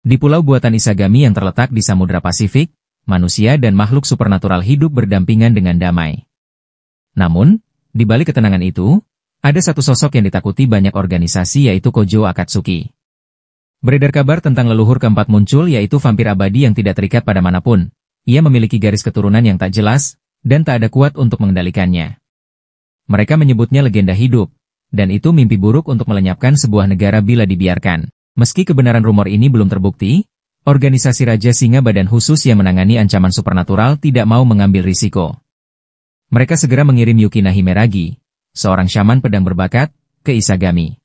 Di pulau buatan Isagami yang terletak di Samudra Pasifik, manusia dan makhluk supernatural hidup berdampingan dengan damai. Namun, di balik ketenangan itu, ada satu sosok yang ditakuti banyak organisasi yaitu Kojo Akatsuki. Beredar kabar tentang leluhur keempat muncul yaitu vampir abadi yang tidak terikat pada manapun. Ia memiliki garis keturunan yang tak jelas, dan tak ada kuat untuk mengendalikannya. Mereka menyebutnya legenda hidup, dan itu mimpi buruk untuk melenyapkan sebuah negara bila dibiarkan. Meski kebenaran rumor ini belum terbukti, organisasi Raja Singa Badan Khusus yang menangani ancaman supernatural tidak mau mengambil risiko. Mereka segera mengirim Yukina Himeragi, seorang syaman pedang berbakat, ke Isagami.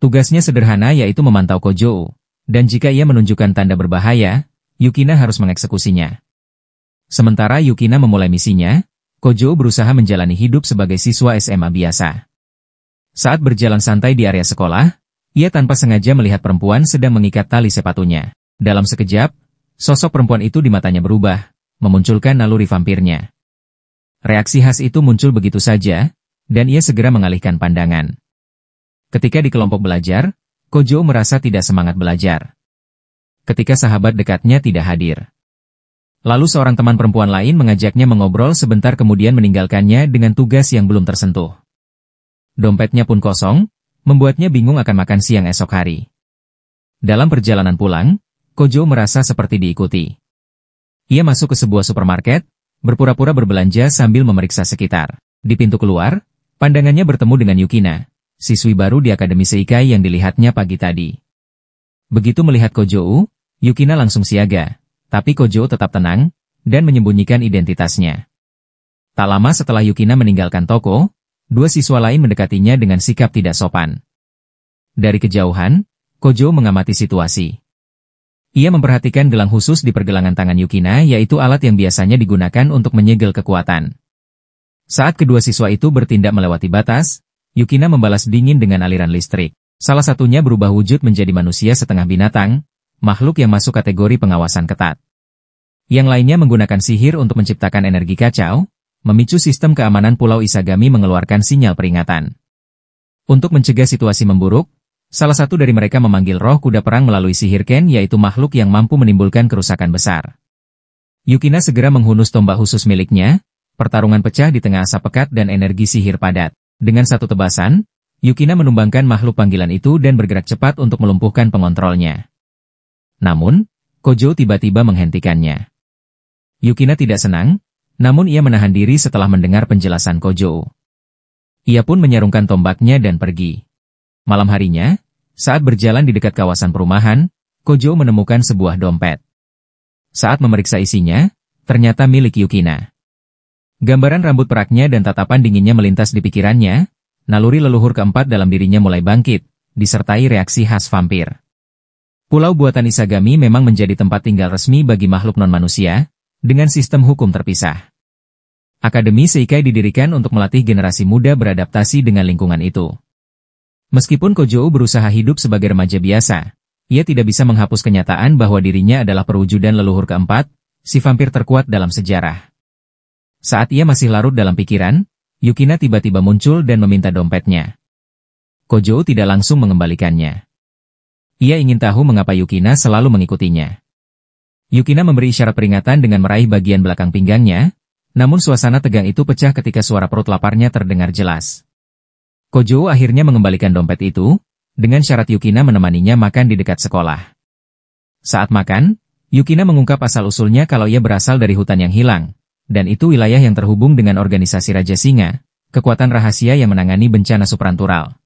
Tugasnya sederhana yaitu memantau Kojo, dan jika ia menunjukkan tanda berbahaya, Yukina harus mengeksekusinya. Sementara Yukina memulai misinya, Kojo berusaha menjalani hidup sebagai siswa SMA biasa. Saat berjalan santai di area sekolah, ia tanpa sengaja melihat perempuan sedang mengikat tali sepatunya. Dalam sekejap, sosok perempuan itu di matanya berubah, memunculkan naluri vampirnya. Reaksi khas itu muncul begitu saja, dan ia segera mengalihkan pandangan. Ketika di kelompok belajar, Kojo merasa tidak semangat belajar. Ketika sahabat dekatnya tidak hadir. Lalu seorang teman perempuan lain mengajaknya mengobrol sebentar kemudian meninggalkannya dengan tugas yang belum tersentuh. Dompetnya pun kosong, membuatnya bingung akan makan siang esok hari. Dalam perjalanan pulang, Kojo merasa seperti diikuti. Ia masuk ke sebuah supermarket, berpura-pura berbelanja sambil memeriksa sekitar. Di pintu keluar, pandangannya bertemu dengan Yukina, siswi baru di Akademi Seikai yang dilihatnya pagi tadi. Begitu melihat Kojo, Yukina langsung siaga, tapi Kojo tetap tenang, dan menyembunyikan identitasnya. Tak lama setelah Yukina meninggalkan toko, dua siswa lain mendekatinya dengan sikap tidak sopan. Dari kejauhan, Kojo mengamati situasi. Ia memperhatikan gelang khusus di pergelangan tangan Yukina yaitu alat yang biasanya digunakan untuk menyegel kekuatan. Saat kedua siswa itu bertindak melewati batas, Yukina membalas dingin dengan aliran listrik. Salah satunya berubah wujud menjadi manusia setengah binatang, makhluk yang masuk kategori pengawasan ketat. Yang lainnya menggunakan sihir untuk menciptakan energi kacau, memicu sistem keamanan Pulau Isagami mengeluarkan sinyal peringatan. Untuk mencegah situasi memburuk, salah satu dari mereka memanggil roh kuda perang melalui sihir Ken yaitu makhluk yang mampu menimbulkan kerusakan besar. Yukina segera menghunus tombak khusus miliknya, pertarungan pecah di tengah asap pekat dan energi sihir padat. Dengan satu tebasan, Yukina menumbangkan makhluk panggilan itu dan bergerak cepat untuk melumpuhkan pengontrolnya. Namun, Kojo tiba-tiba menghentikannya. Yukina tidak senang, namun ia menahan diri setelah mendengar penjelasan Kojo. Ia pun menyarungkan tombaknya dan pergi. Malam harinya, saat berjalan di dekat kawasan perumahan, Kojo menemukan sebuah dompet. Saat memeriksa isinya, ternyata milik Yukina. Gambaran rambut peraknya dan tatapan dinginnya melintas di pikirannya, naluri leluhur keempat dalam dirinya mulai bangkit, disertai reaksi khas vampir. Pulau buatan Isagami memang menjadi tempat tinggal resmi bagi makhluk non-manusia, dengan sistem hukum terpisah. Akademi Seikai didirikan untuk melatih generasi muda beradaptasi dengan lingkungan itu. Meskipun Kojo berusaha hidup sebagai remaja biasa, ia tidak bisa menghapus kenyataan bahwa dirinya adalah perwujudan leluhur keempat, si vampir terkuat dalam sejarah. Saat ia masih larut dalam pikiran, Yukina tiba-tiba muncul dan meminta dompetnya. Kojo tidak langsung mengembalikannya. Ia ingin tahu mengapa Yukina selalu mengikutinya. Yukina memberi isyarat peringatan dengan meraih bagian belakang pinggangnya, namun suasana tegang itu pecah ketika suara perut laparnya terdengar jelas. Kojo akhirnya mengembalikan dompet itu, dengan syarat Yukina menemaninya makan di dekat sekolah. Saat makan, Yukina mengungkap asal-usulnya kalau ia berasal dari hutan yang hilang, dan itu wilayah yang terhubung dengan organisasi Raja Singa, kekuatan rahasia yang menangani bencana supranatural.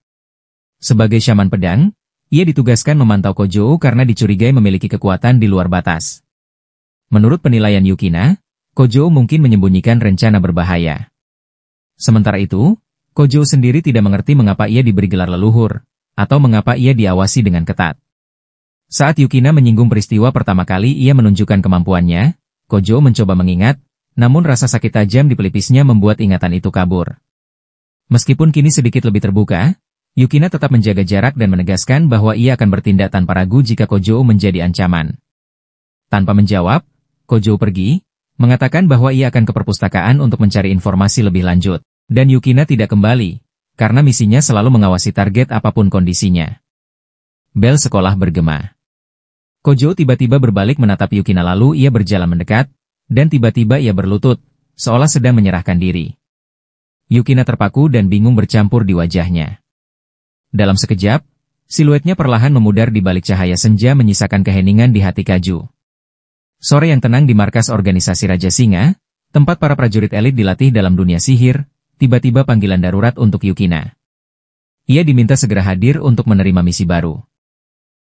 Sebagai syaman pedang, ia ditugaskan memantau Kojo karena dicurigai memiliki kekuatan di luar batas. Menurut penilaian Yukina, Kojo mungkin menyembunyikan rencana berbahaya. Sementara itu, Kojo sendiri tidak mengerti mengapa ia diberi gelar leluhur, atau mengapa ia diawasi dengan ketat. Saat Yukina menyinggung peristiwa pertama kali ia menunjukkan kemampuannya, Kojo mencoba mengingat, namun rasa sakit tajam di pelipisnya membuat ingatan itu kabur. Meskipun kini sedikit lebih terbuka, Yukina tetap menjaga jarak dan menegaskan bahwa ia akan bertindak tanpa ragu jika Kojo menjadi ancaman. Tanpa menjawab, Kojo pergi, mengatakan bahwa ia akan ke perpustakaan untuk mencari informasi lebih lanjut, dan Yukina tidak kembali, karena misinya selalu mengawasi target apapun kondisinya. Bel sekolah bergema. Kojo tiba-tiba berbalik menatap Yukina lalu ia berjalan mendekat, dan tiba-tiba ia berlutut, seolah sedang menyerahkan diri. Yukina terpaku dan bingung bercampur di wajahnya. Dalam sekejap, siluetnya perlahan memudar di balik cahaya senja menyisakan keheningan di hati Kaju. Sore yang tenang di markas organisasi Raja Singa, tempat para prajurit elit dilatih dalam dunia sihir, tiba-tiba panggilan darurat untuk Yukina. Ia diminta segera hadir untuk menerima misi baru.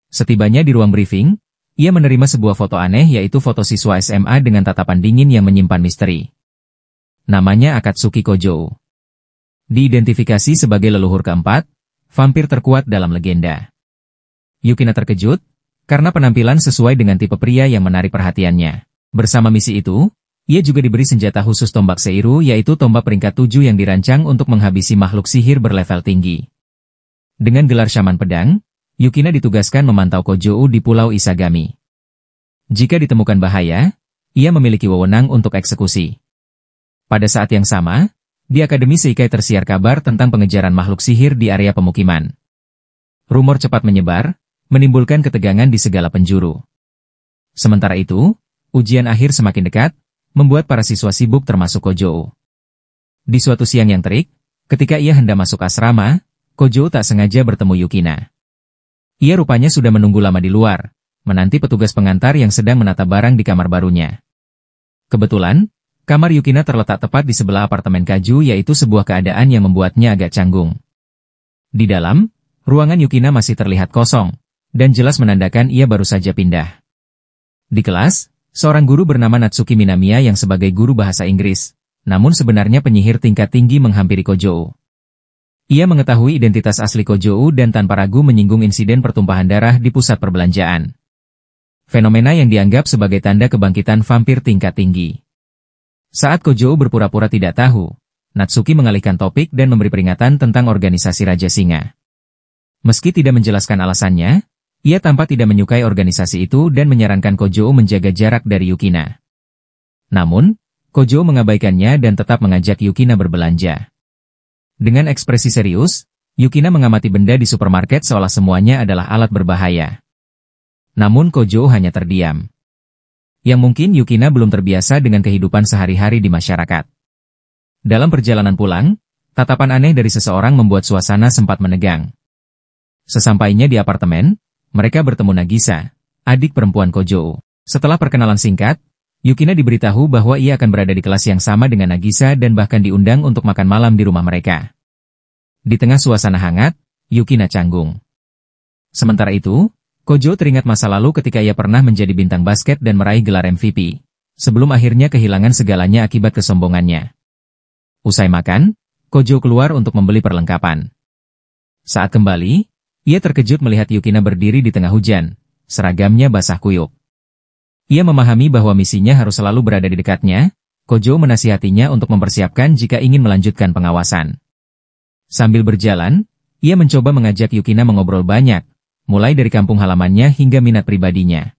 Setibanya di ruang briefing, ia menerima sebuah foto aneh yaitu foto siswa SMA dengan tatapan dingin yang menyimpan misteri. Namanya Akatsuki Kojo. Diidentifikasi sebagai leluhur keempat, vampir terkuat dalam legenda. Yukina terkejut, karena penampilan sesuai dengan tipe pria yang menarik perhatiannya. Bersama misi itu, ia juga diberi senjata khusus tombak Seiru yaitu tombak peringkat 7 yang dirancang untuk menghabisi makhluk sihir berlevel tinggi. Dengan gelar Shaman Pedang, Yukina ditugaskan memantau Kojou di Pulau Isagami. Jika ditemukan bahaya, ia memiliki wewenang untuk eksekusi. Pada saat yang sama, di Akademi Seikai tersiar kabar tentang pengejaran makhluk sihir di area pemukiman. Rumor cepat menyebar, menimbulkan ketegangan di segala penjuru. Sementara itu, ujian akhir semakin dekat, membuat para siswa sibuk termasuk Kojou. Di suatu siang yang terik, ketika ia hendak masuk asrama, Kojou tak sengaja bertemu Yukina. Ia rupanya sudah menunggu lama di luar, menanti petugas pengantar yang sedang menata barang di kamar barunya. Kebetulan, kamar Yukina terletak tepat di sebelah apartemen Kaju yaitu sebuah keadaan yang membuatnya agak canggung. Di dalam, ruangan Yukina masih terlihat kosong, dan jelas menandakan ia baru saja pindah. Di kelas, seorang guru bernama Natsuki Minamiya yang sebagai guru bahasa Inggris, namun sebenarnya penyihir tingkat tinggi menghampiri Kojou. Ia mengetahui identitas asli Kojou dan tanpa ragu menyinggung insiden pertumpahan darah di pusat perbelanjaan. Fenomena yang dianggap sebagai tanda kebangkitan vampir tingkat tinggi. Saat Kojou berpura-pura tidak tahu, Natsuki mengalihkan topik dan memberi peringatan tentang organisasi Raja Singa. Meski tidak menjelaskan alasannya, ia tampak tidak menyukai organisasi itu dan menyarankan Kojou menjaga jarak dari Yukina. Namun, Kojou mengabaikannya dan tetap mengajak Yukina berbelanja. Dengan ekspresi serius, Yukina mengamati benda di supermarket seolah semuanya adalah alat berbahaya. Namun Kojou hanya terdiam. Yang mungkin Yukina belum terbiasa dengan kehidupan sehari-hari di masyarakat. Dalam perjalanan pulang, tatapan aneh dari seseorang membuat suasana sempat menegang. Sesampainya di apartemen, mereka bertemu Nagisa, adik perempuan Kojou. Setelah perkenalan singkat, Yukina diberitahu bahwa ia akan berada di kelas yang sama dengan Nagisa dan bahkan diundang untuk makan malam di rumah mereka. Di tengah suasana hangat, Yukina canggung. Sementara itu, Kojou teringat masa lalu ketika ia pernah menjadi bintang basket dan meraih gelar MVP, sebelum akhirnya kehilangan segalanya akibat kesombongannya. Usai makan, Kojou keluar untuk membeli perlengkapan. Saat kembali, ia terkejut melihat Yukina berdiri di tengah hujan, seragamnya basah kuyup. Ia memahami bahwa misinya harus selalu berada di dekatnya. Kojou menasihatinya untuk mempersiapkan jika ingin melanjutkan pengawasan. Sambil berjalan, ia mencoba mengajak Yukina mengobrol banyak, mulai dari kampung halamannya hingga minat pribadinya.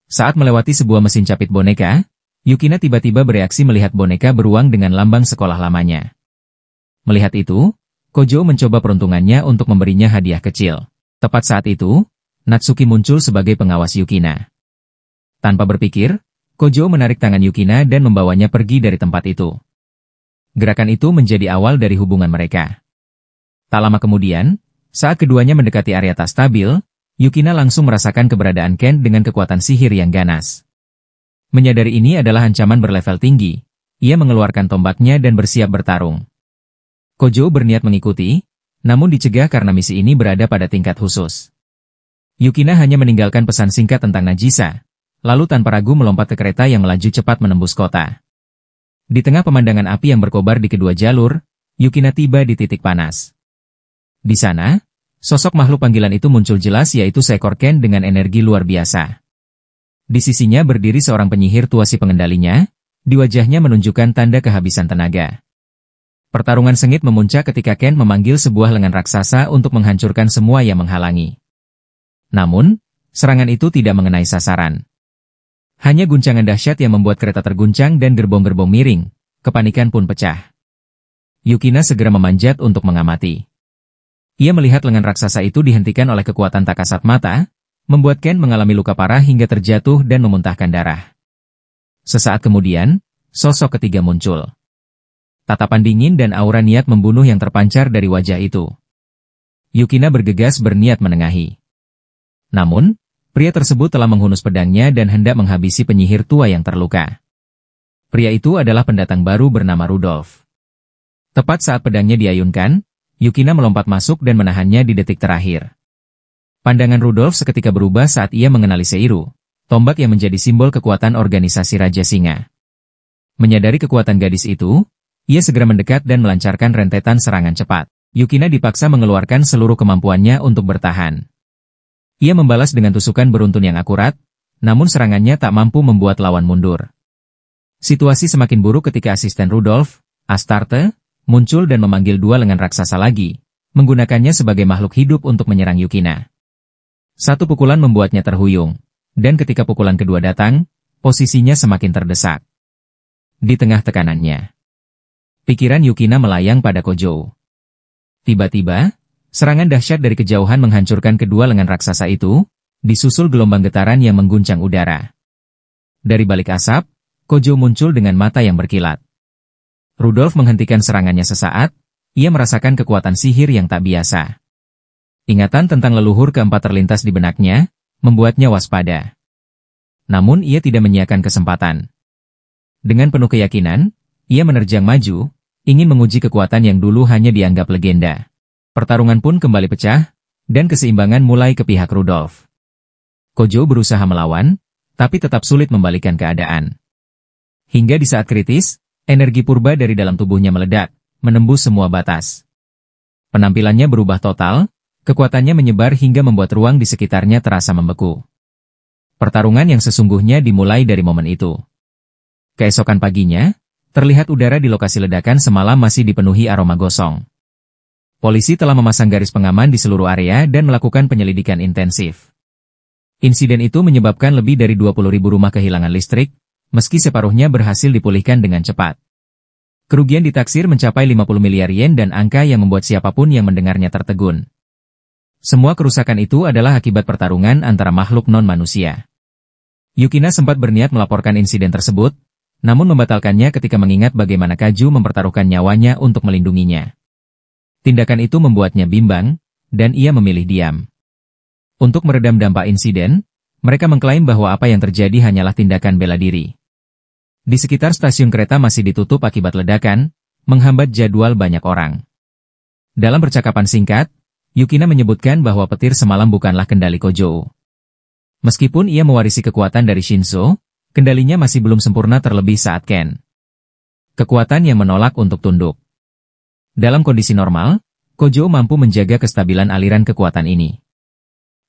Saat melewati sebuah mesin capit boneka, Yukina tiba-tiba bereaksi melihat boneka beruang dengan lambang sekolah lamanya. Melihat itu, Kojou mencoba peruntungannya untuk memberinya hadiah kecil. Tepat saat itu, Natsuki muncul sebagai pengawas Yukina. Tanpa berpikir, Kojou menarik tangan Yukina dan membawanya pergi dari tempat itu. Gerakan itu menjadi awal dari hubungan mereka. Tak lama kemudian, saat keduanya mendekati area tak stabil, Yukina langsung merasakan keberadaan Ken dengan kekuatan sihir yang ganas. Menyadari ini adalah ancaman berlevel tinggi, ia mengeluarkan tombaknya dan bersiap bertarung. Kojou berniat mengikuti, namun dicegah karena misi ini berada pada tingkat khusus. Yukina hanya meninggalkan pesan singkat tentang Nagisa, lalu tanpa ragu melompat ke kereta yang melaju cepat menembus kota. Di tengah pemandangan api yang berkobar di kedua jalur, Yukina tiba di titik panas. Di sana, sosok makhluk panggilan itu muncul jelas yaitu seekor Ken dengan energi luar biasa. Di sisinya berdiri seorang penyihir tua si pengendalinya, di wajahnya menunjukkan tanda kehabisan tenaga. Pertarungan sengit memuncak ketika Ken memanggil sebuah lengan raksasa untuk menghancurkan semua yang menghalangi. Namun, serangan itu tidak mengenai sasaran. Hanya guncangan dahsyat yang membuat kereta terguncang dan gerbong-gerbong miring, kepanikan pun pecah. Yukina segera memanjat untuk mengamati. Ia melihat lengan raksasa itu dihentikan oleh kekuatan tak kasat mata, membuat Ken mengalami luka parah hingga terjatuh dan memuntahkan darah. Sesaat kemudian, sosok ketiga muncul. Tatapan dingin dan aura niat membunuh yang terpancar dari wajah itu. Yukina bergegas berniat menengahi. Namun, pria tersebut telah menghunus pedangnya dan hendak menghabisi penyihir tua yang terluka. Pria itu adalah pendatang baru bernama Rudolf. Tepat saat pedangnya diayunkan, Yukina melompat masuk dan menahannya di detik terakhir. Pandangan Rudolf seketika berubah saat ia mengenali Seiru, tombak yang menjadi simbol kekuatan organisasi Raja Singa. Menyadari kekuatan gadis itu, ia segera mendekat dan melancarkan rentetan serangan cepat. Yukina dipaksa mengeluarkan seluruh kemampuannya untuk bertahan. Ia membalas dengan tusukan beruntun yang akurat, namun serangannya tak mampu membuat lawan mundur. Situasi semakin buruk ketika asisten Rudolf, Astarte, muncul dan memanggil dua lengan raksasa lagi, menggunakannya sebagai makhluk hidup untuk menyerang Yukina. Satu pukulan membuatnya terhuyung, dan ketika pukulan kedua datang, posisinya semakin terdesak. Di tengah tekanannya, pikiran Yukina melayang pada Kojo. Tiba-tiba, serangan dahsyat dari kejauhan menghancurkan kedua lengan raksasa itu, disusul gelombang getaran yang mengguncang udara. Dari balik asap, Kojo muncul dengan mata yang berkilat. Rudolf menghentikan serangannya sesaat, ia merasakan kekuatan sihir yang tak biasa. Ingatan tentang leluhur keempat terlintas di benaknya, membuatnya waspada. Namun ia tidak menyiapkan kesempatan. Dengan penuh keyakinan, ia menerjang maju, ingin menguji kekuatan yang dulu hanya dianggap legenda. Pertarungan pun kembali pecah, dan keseimbangan mulai ke pihak Rudolf. Kojo berusaha melawan, tapi tetap sulit membalikan keadaan. Hingga di saat kritis, energi purba dari dalam tubuhnya meledak, menembus semua batas. Penampilannya berubah total, kekuatannya menyebar hingga membuat ruang di sekitarnya terasa membeku. Pertarungan yang sesungguhnya dimulai dari momen itu. Keesokan paginya, terlihat udara di lokasi ledakan semalam masih dipenuhi aroma gosong. Polisi telah memasang garis pengaman di seluruh area dan melakukan penyelidikan intensif. Insiden itu menyebabkan lebih dari 20.000 rumah kehilangan listrik, meski separuhnya berhasil dipulihkan dengan cepat. Kerugian ditaksir mencapai 50 miliar yen dan angka yang membuat siapapun yang mendengarnya tertegun. Semua kerusakan itu adalah akibat pertarungan antara makhluk non-manusia. Yukina sempat berniat melaporkan insiden tersebut, namun membatalkannya ketika mengingat bagaimana Kaju mempertaruhkan nyawanya untuk melindunginya. Tindakan itu membuatnya bimbang, dan ia memilih diam. Untuk meredam dampak insiden, mereka mengklaim bahwa apa yang terjadi hanyalah tindakan bela diri. Di sekitar stasiun kereta masih ditutup akibat ledakan, menghambat jadwal banyak orang. Dalam percakapan singkat, Yukina menyebutkan bahwa petir semalam bukanlah kendali Kojo. Meskipun ia mewarisi kekuatan dari Shinzo, kendalinya masih belum sempurna terlebih saat Ken. Kekuatan yang menolak untuk tunduk. Dalam kondisi normal, Kojo mampu menjaga kestabilan aliran kekuatan ini.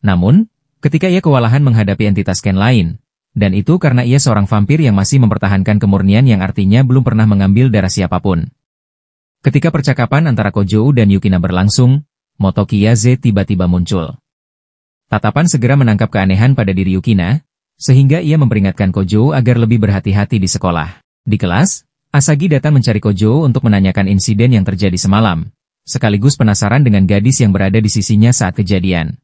Namun, ketika ia kewalahan menghadapi entitas Ken lain, dan itu karena ia seorang vampir yang masih mempertahankan kemurnian yang artinya belum pernah mengambil darah siapapun. Ketika percakapan antara Kojo dan Yukina berlangsung, Motokiyaze tiba-tiba muncul. Tatapan segera menangkap keanehan pada diri Yukina, sehingga ia memperingatkan Kojo agar lebih berhati-hati di sekolah. Di kelas, Asagi datang mencari Kojo untuk menanyakan insiden yang terjadi semalam, sekaligus penasaran dengan gadis yang berada di sisinya saat kejadian.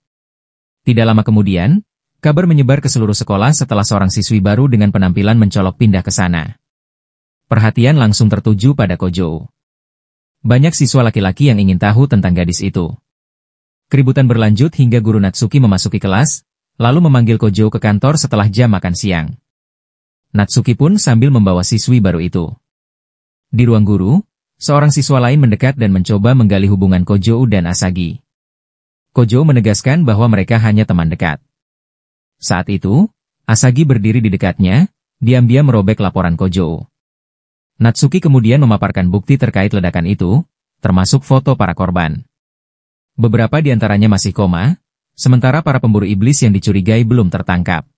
Tidak lama kemudian, kabar menyebar ke seluruh sekolah setelah seorang siswi baru dengan penampilan mencolok pindah ke sana. Perhatian langsung tertuju pada Kojo. Banyak siswa laki-laki yang ingin tahu tentang gadis itu. Keributan berlanjut hingga guru Natsuki memasuki kelas, lalu memanggil Kojo ke kantor setelah jam makan siang. Natsuki pun sambil membawa siswi baru itu. Di ruang guru, seorang siswa lain mendekat dan mencoba menggali hubungan Kojo dan Asagi. Kojo menegaskan bahwa mereka hanya teman dekat. Saat itu, Asagi berdiri di dekatnya, diam-diam merobek laporan Kojo. Natsuki kemudian memaparkan bukti terkait ledakan itu, termasuk foto para korban. Beberapa di antaranya masih koma, sementara para pemburu iblis yang dicurigai belum tertangkap.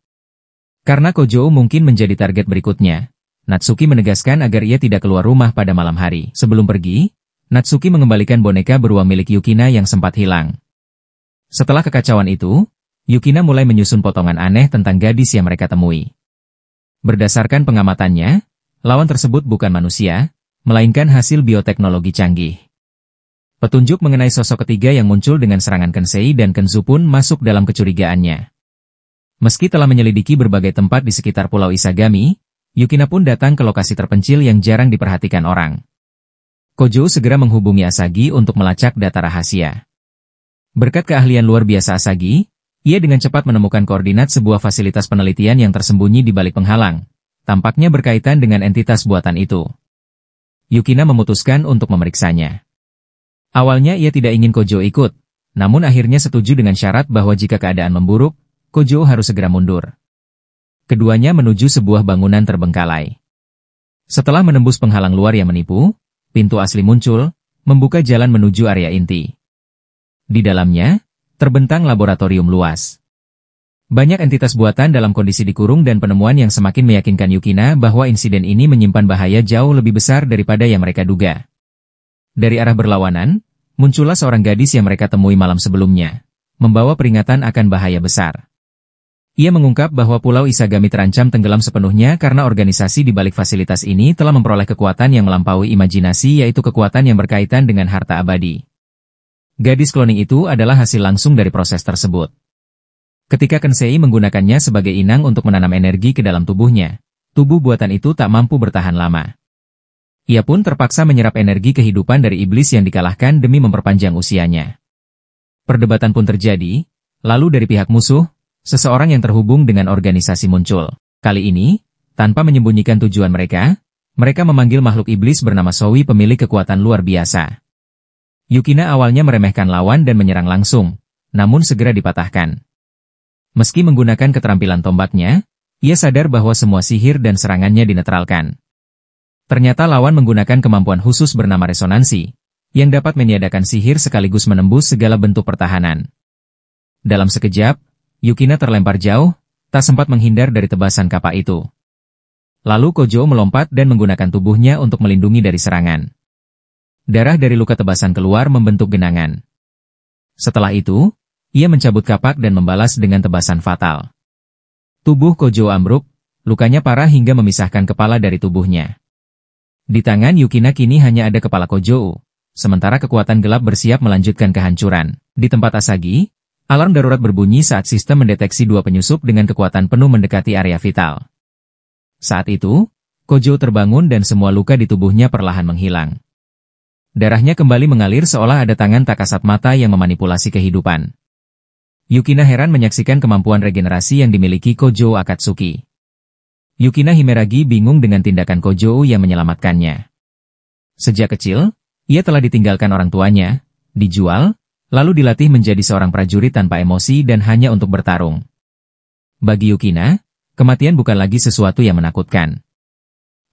Karena Kojo mungkin menjadi target berikutnya, Natsuki menegaskan agar ia tidak keluar rumah pada malam hari. Sebelum pergi, Natsuki mengembalikan boneka beruang milik Yukina yang sempat hilang. Setelah kekacauan itu, Yukina mulai menyusun potongan aneh tentang gadis yang mereka temui. Berdasarkan pengamatannya, lawan tersebut bukan manusia, melainkan hasil bioteknologi canggih. Petunjuk mengenai sosok ketiga yang muncul dengan serangan Kensei dan Kenzu pun masuk dalam kecurigaannya. Meski telah menyelidiki berbagai tempat di sekitar Pulau Isagami, Yukina pun datang ke lokasi terpencil yang jarang diperhatikan orang. Kojo segera menghubungi Asagi untuk melacak data rahasia. Berkat keahlian luar biasa Asagi, ia dengan cepat menemukan koordinat sebuah fasilitas penelitian yang tersembunyi di balik penghalang. Tampaknya berkaitan dengan entitas buatan itu. Yukina memutuskan untuk memeriksanya. Awalnya ia tidak ingin Kojo ikut, namun akhirnya setuju dengan syarat bahwa jika keadaan memburuk, Kojo harus segera mundur. Keduanya menuju sebuah bangunan terbengkalai. Setelah menembus penghalang luar yang menipu, pintu asli muncul, membuka jalan menuju area inti. Di dalamnya, terbentang laboratorium luas. Banyak entitas buatan dalam kondisi dikurung dan penemuan yang semakin meyakinkan Yukina bahwa insiden ini menyimpan bahaya jauh lebih besar daripada yang mereka duga. Dari arah berlawanan, muncullah seorang gadis yang mereka temui malam sebelumnya, membawa peringatan akan bahaya besar. Ia mengungkap bahwa Pulau Isagami terancam tenggelam sepenuhnya karena organisasi di balik fasilitas ini telah memperoleh kekuatan yang melampaui imajinasi, yaitu kekuatan yang berkaitan dengan harta abadi. Gadis kloning itu adalah hasil langsung dari proses tersebut. Ketika Kensei menggunakannya sebagai inang untuk menanam energi ke dalam tubuhnya, tubuh buatan itu tak mampu bertahan lama. Ia pun terpaksa menyerap energi kehidupan dari iblis yang dikalahkan demi memperpanjang usianya. Perdebatan pun terjadi, lalu dari pihak musuh, seseorang yang terhubung dengan organisasi muncul. Kali ini, tanpa menyembunyikan tujuan mereka memanggil makhluk iblis bernama Sowi, pemilik kekuatan luar biasa. Yukina awalnya meremehkan lawan dan menyerang langsung, namun segera dipatahkan. Meski menggunakan keterampilan tombaknya, ia sadar bahwa semua sihir dan serangannya dinetralkan. Ternyata lawan menggunakan kemampuan khusus bernama resonansi, yang dapat meniadakan sihir sekaligus menembus segala bentuk pertahanan. Dalam sekejap, Yukina terlempar jauh, tak sempat menghindar dari tebasan kapak itu. Lalu Kojo melompat dan menggunakan tubuhnya untuk melindungi dari serangan. Darah dari luka tebasan keluar membentuk genangan. Setelah itu, ia mencabut kapak dan membalas dengan tebasan fatal. Tubuh Kojo ambruk, lukanya parah hingga memisahkan kepala dari tubuhnya. Di tangan Yukina kini hanya ada kepala Kojo, sementara kekuatan gelap bersiap melanjutkan kehancuran. Di tempat Asagi, alarm darurat berbunyi saat sistem mendeteksi dua penyusup dengan kekuatan penuh mendekati area vital. Saat itu, Kojo terbangun dan semua luka di tubuhnya perlahan menghilang. Darahnya kembali mengalir seolah ada tangan tak kasat mata yang memanipulasi kehidupan. Yukina heran menyaksikan kemampuan regenerasi yang dimiliki Kojo Akatsuki. Yukina Himeragi bingung dengan tindakan Kojo yang menyelamatkannya. Sejak kecil, ia telah ditinggalkan orang tuanya, dijual, lalu dilatih menjadi seorang prajurit tanpa emosi dan hanya untuk bertarung. Bagi Yukina, kematian bukan lagi sesuatu yang menakutkan.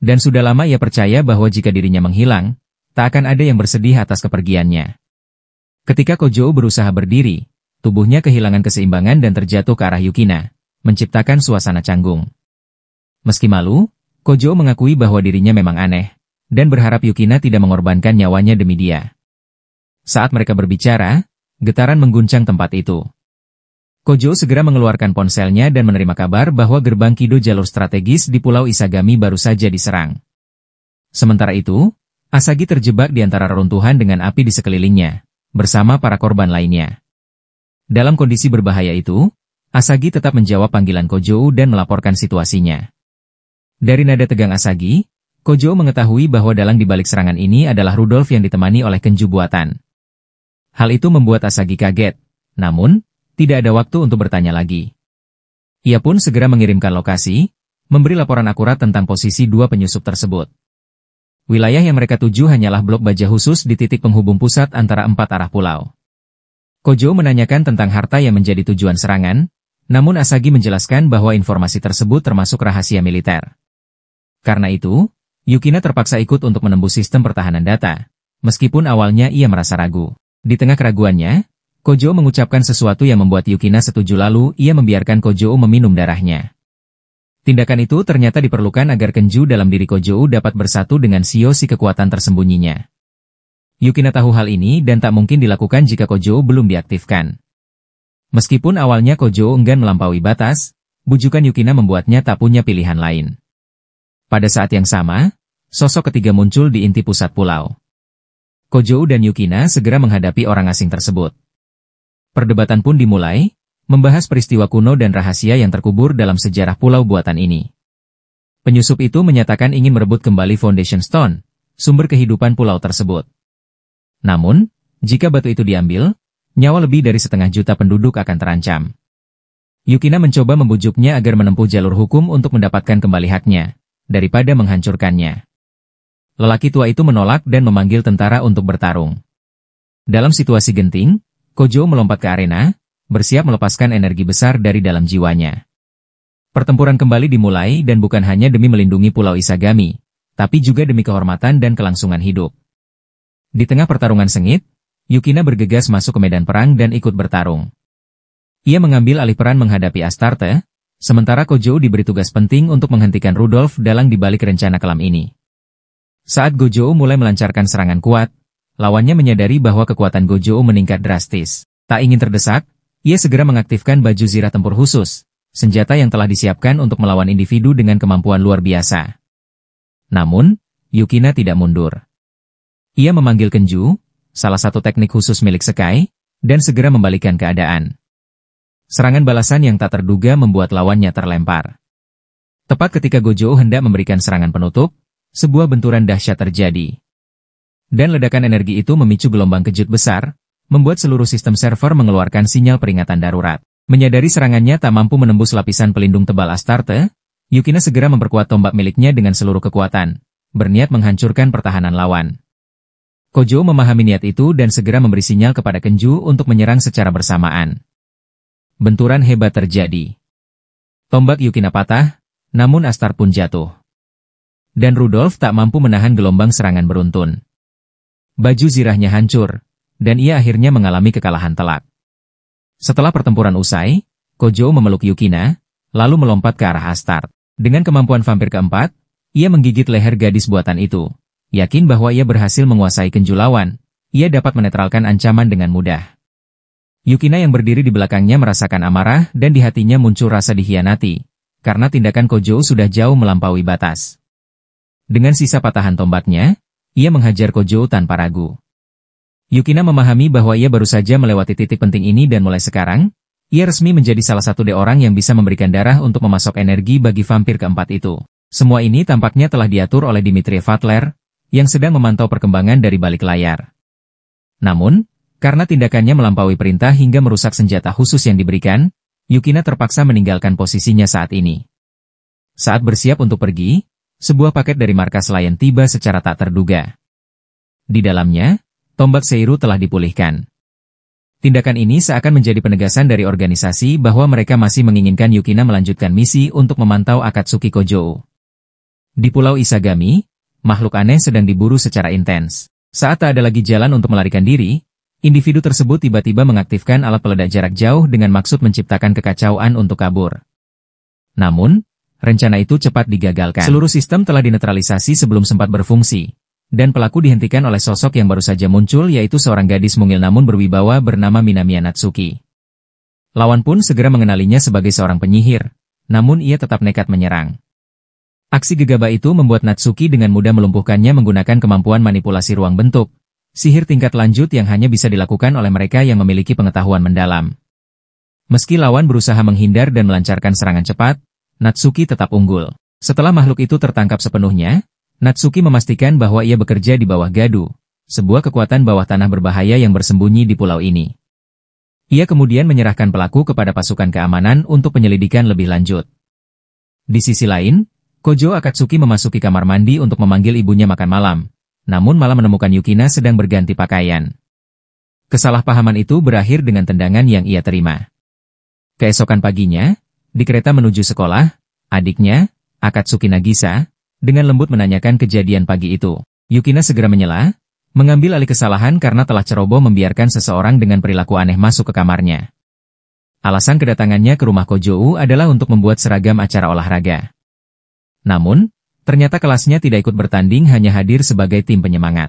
Dan sudah lama ia percaya bahwa jika dirinya menghilang, tak akan ada yang bersedih atas kepergiannya. Ketika Kojo berusaha berdiri, tubuhnya kehilangan keseimbangan dan terjatuh ke arah Yukina, menciptakan suasana canggung. Meski malu, Kojo mengakui bahwa dirinya memang aneh, dan berharap Yukina tidak mengorbankan nyawanya demi dia. Saat mereka berbicara, getaran mengguncang tempat itu. Kojo segera mengeluarkan ponselnya dan menerima kabar bahwa gerbang Kido jalur strategis di Pulau Isagami baru saja diserang. Sementara itu, Asagi terjebak di antara reruntuhan dengan api di sekelilingnya, bersama para korban lainnya. Dalam kondisi berbahaya itu, Asagi tetap menjawab panggilan Kojo dan melaporkan situasinya. Dari nada tegang Asagi, Kojo mengetahui bahwa dalang di balik serangan ini adalah Rudolf yang ditemani oleh Kenju buatan. Hal itu membuat Asagi kaget, namun, tidak ada waktu untuk bertanya lagi. Ia pun segera mengirimkan lokasi, memberi laporan akurat tentang posisi dua penyusup tersebut. Wilayah yang mereka tuju hanyalah blok baja khusus di titik penghubung pusat antara empat arah pulau. Kojo menanyakan tentang harta yang menjadi tujuan serangan, namun Asagi menjelaskan bahwa informasi tersebut termasuk rahasia militer. Karena itu, Yukina terpaksa ikut untuk menembus sistem pertahanan data, meskipun awalnya ia merasa ragu. Di tengah keraguannya, Kojo mengucapkan sesuatu yang membuat Yukina setuju, lalu ia membiarkan Kojo meminum darahnya. Tindakan itu ternyata diperlukan agar Kenju dalam diri Kojo dapat bersatu dengan Shio, si kekuatan tersembunyinya. Yukina tahu hal ini dan tak mungkin dilakukan jika Kojo belum diaktifkan. Meskipun awalnya Kojo enggan melampaui batas, bujukan Yukina membuatnya tak punya pilihan lain. Pada saat yang sama, sosok ketiga muncul di inti pusat pulau. Kojo dan Yukina segera menghadapi orang asing tersebut. Perdebatan pun dimulai, membahas peristiwa kuno dan rahasia yang terkubur dalam sejarah pulau buatan ini. Penyusup itu menyatakan ingin merebut kembali Foundation Stone, sumber kehidupan pulau tersebut. Namun, jika batu itu diambil, nyawa lebih dari 500 juta penduduk akan terancam. Yukina mencoba membujuknya agar menempuh jalur hukum untuk mendapatkan kembali haknya, daripada menghancurkannya. Lelaki tua itu menolak dan memanggil tentara untuk bertarung. Dalam situasi genting, Kojou melompat ke arena, bersiap melepaskan energi besar dari dalam jiwanya. Pertempuran kembali dimulai dan bukan hanya demi melindungi Pulau Isagami, tapi juga demi kehormatan dan kelangsungan hidup. Di tengah pertarungan sengit, Yukina bergegas masuk ke medan perang dan ikut bertarung. Ia mengambil alih peran menghadapi Astarte, sementara Kojou diberi tugas penting untuk menghentikan Rudolf Dalang di balik rencana kelam ini. Saat Gojo mulai melancarkan serangan kuat, lawannya menyadari bahwa kekuatan Gojo meningkat drastis. Tak ingin terdesak, ia segera mengaktifkan baju zirah tempur khusus, senjata yang telah disiapkan untuk melawan individu dengan kemampuan luar biasa. Namun, Yukina tidak mundur. Ia memanggil Kenju, salah satu teknik khusus milik Sekai, dan segera membalikkan keadaan. Serangan balasan yang tak terduga membuat lawannya terlempar. Tepat ketika Gojo hendak memberikan serangan penutup, sebuah benturan dahsyat terjadi. Dan ledakan energi itu memicu gelombang kejut besar, membuat seluruh sistem server mengeluarkan sinyal peringatan darurat. Menyadari serangannya tak mampu menembus lapisan pelindung tebal Astarte, Yukina segera memperkuat tombak miliknya dengan seluruh kekuatan, berniat menghancurkan pertahanan lawan. Kojou memahami niat itu dan segera memberi sinyal kepada Kenju untuk menyerang secara bersamaan. Benturan hebat terjadi. Tombak Yukina patah, namun Astarte pun jatuh. Dan Rudolf tak mampu menahan gelombang serangan beruntun. Baju zirahnya hancur, dan ia akhirnya mengalami kekalahan telak. Setelah pertempuran usai, Kojou memeluk Yukina, lalu melompat ke arah Astarte. Dengan kemampuan vampir keempat, ia menggigit leher gadis buatan itu. Yakin bahwa ia berhasil menguasai Kenju lawan, ia dapat menetralkan ancaman dengan mudah. Yukina yang berdiri di belakangnya merasakan amarah dan di hatinya muncul rasa dikhianati, karena tindakan Kojou sudah jauh melampaui batas. Dengan sisa patahan tombaknya, ia menghajar Kojou tanpa ragu. Yukina memahami bahwa ia baru saja melewati titik penting ini dan mulai sekarang, ia resmi menjadi salah satu dari orang yang bisa memberikan darah untuk memasok energi bagi vampir keempat itu. Semua ini tampaknya telah diatur oleh Dimitri Vatler, yang sedang memantau perkembangan dari balik layar. Namun, karena tindakannya melampaui perintah hingga merusak senjata khusus yang diberikan, Yukina terpaksa meninggalkan posisinya saat ini. Saat bersiap untuk pergi, sebuah paket dari markas Lion tiba secara tak terduga. Di dalamnya, tombak Seiru telah dipulihkan. Tindakan ini seakan menjadi penegasan dari organisasi bahwa mereka masih menginginkan Yukina melanjutkan misi untuk memantau Akatsuki Kojou. Di Pulau Isagami, makhluk aneh sedang diburu secara intens. Saat tak ada lagi jalan untuk melarikan diri, individu tersebut tiba-tiba mengaktifkan alat peledak jarak jauh dengan maksud menciptakan kekacauan untuk kabur. Namun, rencana itu cepat digagalkan. Seluruh sistem telah dinetralisasi sebelum sempat berfungsi, dan pelaku dihentikan oleh sosok yang baru saja muncul yaitu seorang gadis mungil namun berwibawa bernama Minamiya Natsuki. Lawan pun segera mengenalinya sebagai seorang penyihir, namun ia tetap nekat menyerang. Aksi gegabah itu membuat Natsuki dengan mudah melumpuhkannya menggunakan kemampuan manipulasi ruang bentuk, sihir tingkat lanjut yang hanya bisa dilakukan oleh mereka yang memiliki pengetahuan mendalam. Meski lawan berusaha menghindar dan melancarkan serangan cepat, Natsuki tetap unggul. Setelah makhluk itu tertangkap sepenuhnya, Natsuki memastikan bahwa ia bekerja di bawah Gadu, sebuah kekuatan bawah tanah berbahaya yang bersembunyi di pulau ini. Ia kemudian menyerahkan pelaku kepada pasukan keamanan untuk penyelidikan lebih lanjut. Di sisi lain, Kojo Akatsuki memasuki kamar mandi untuk memanggil ibunya makan malam, namun malah menemukan Yukina sedang berganti pakaian. Kesalahpahaman itu berakhir dengan tendangan yang ia terima. Keesokan paginya, di kereta menuju sekolah, adiknya, Akatsuki Nagisa, dengan lembut menanyakan kejadian pagi itu. Yukina segera menyela, mengambil alih kesalahan karena telah ceroboh membiarkan seseorang dengan perilaku aneh masuk ke kamarnya. Alasan kedatangannya ke rumah Kojou adalah untuk membuat seragam acara olahraga. Namun, ternyata kelasnya tidak ikut bertanding, hanya hadir sebagai tim penyemangat.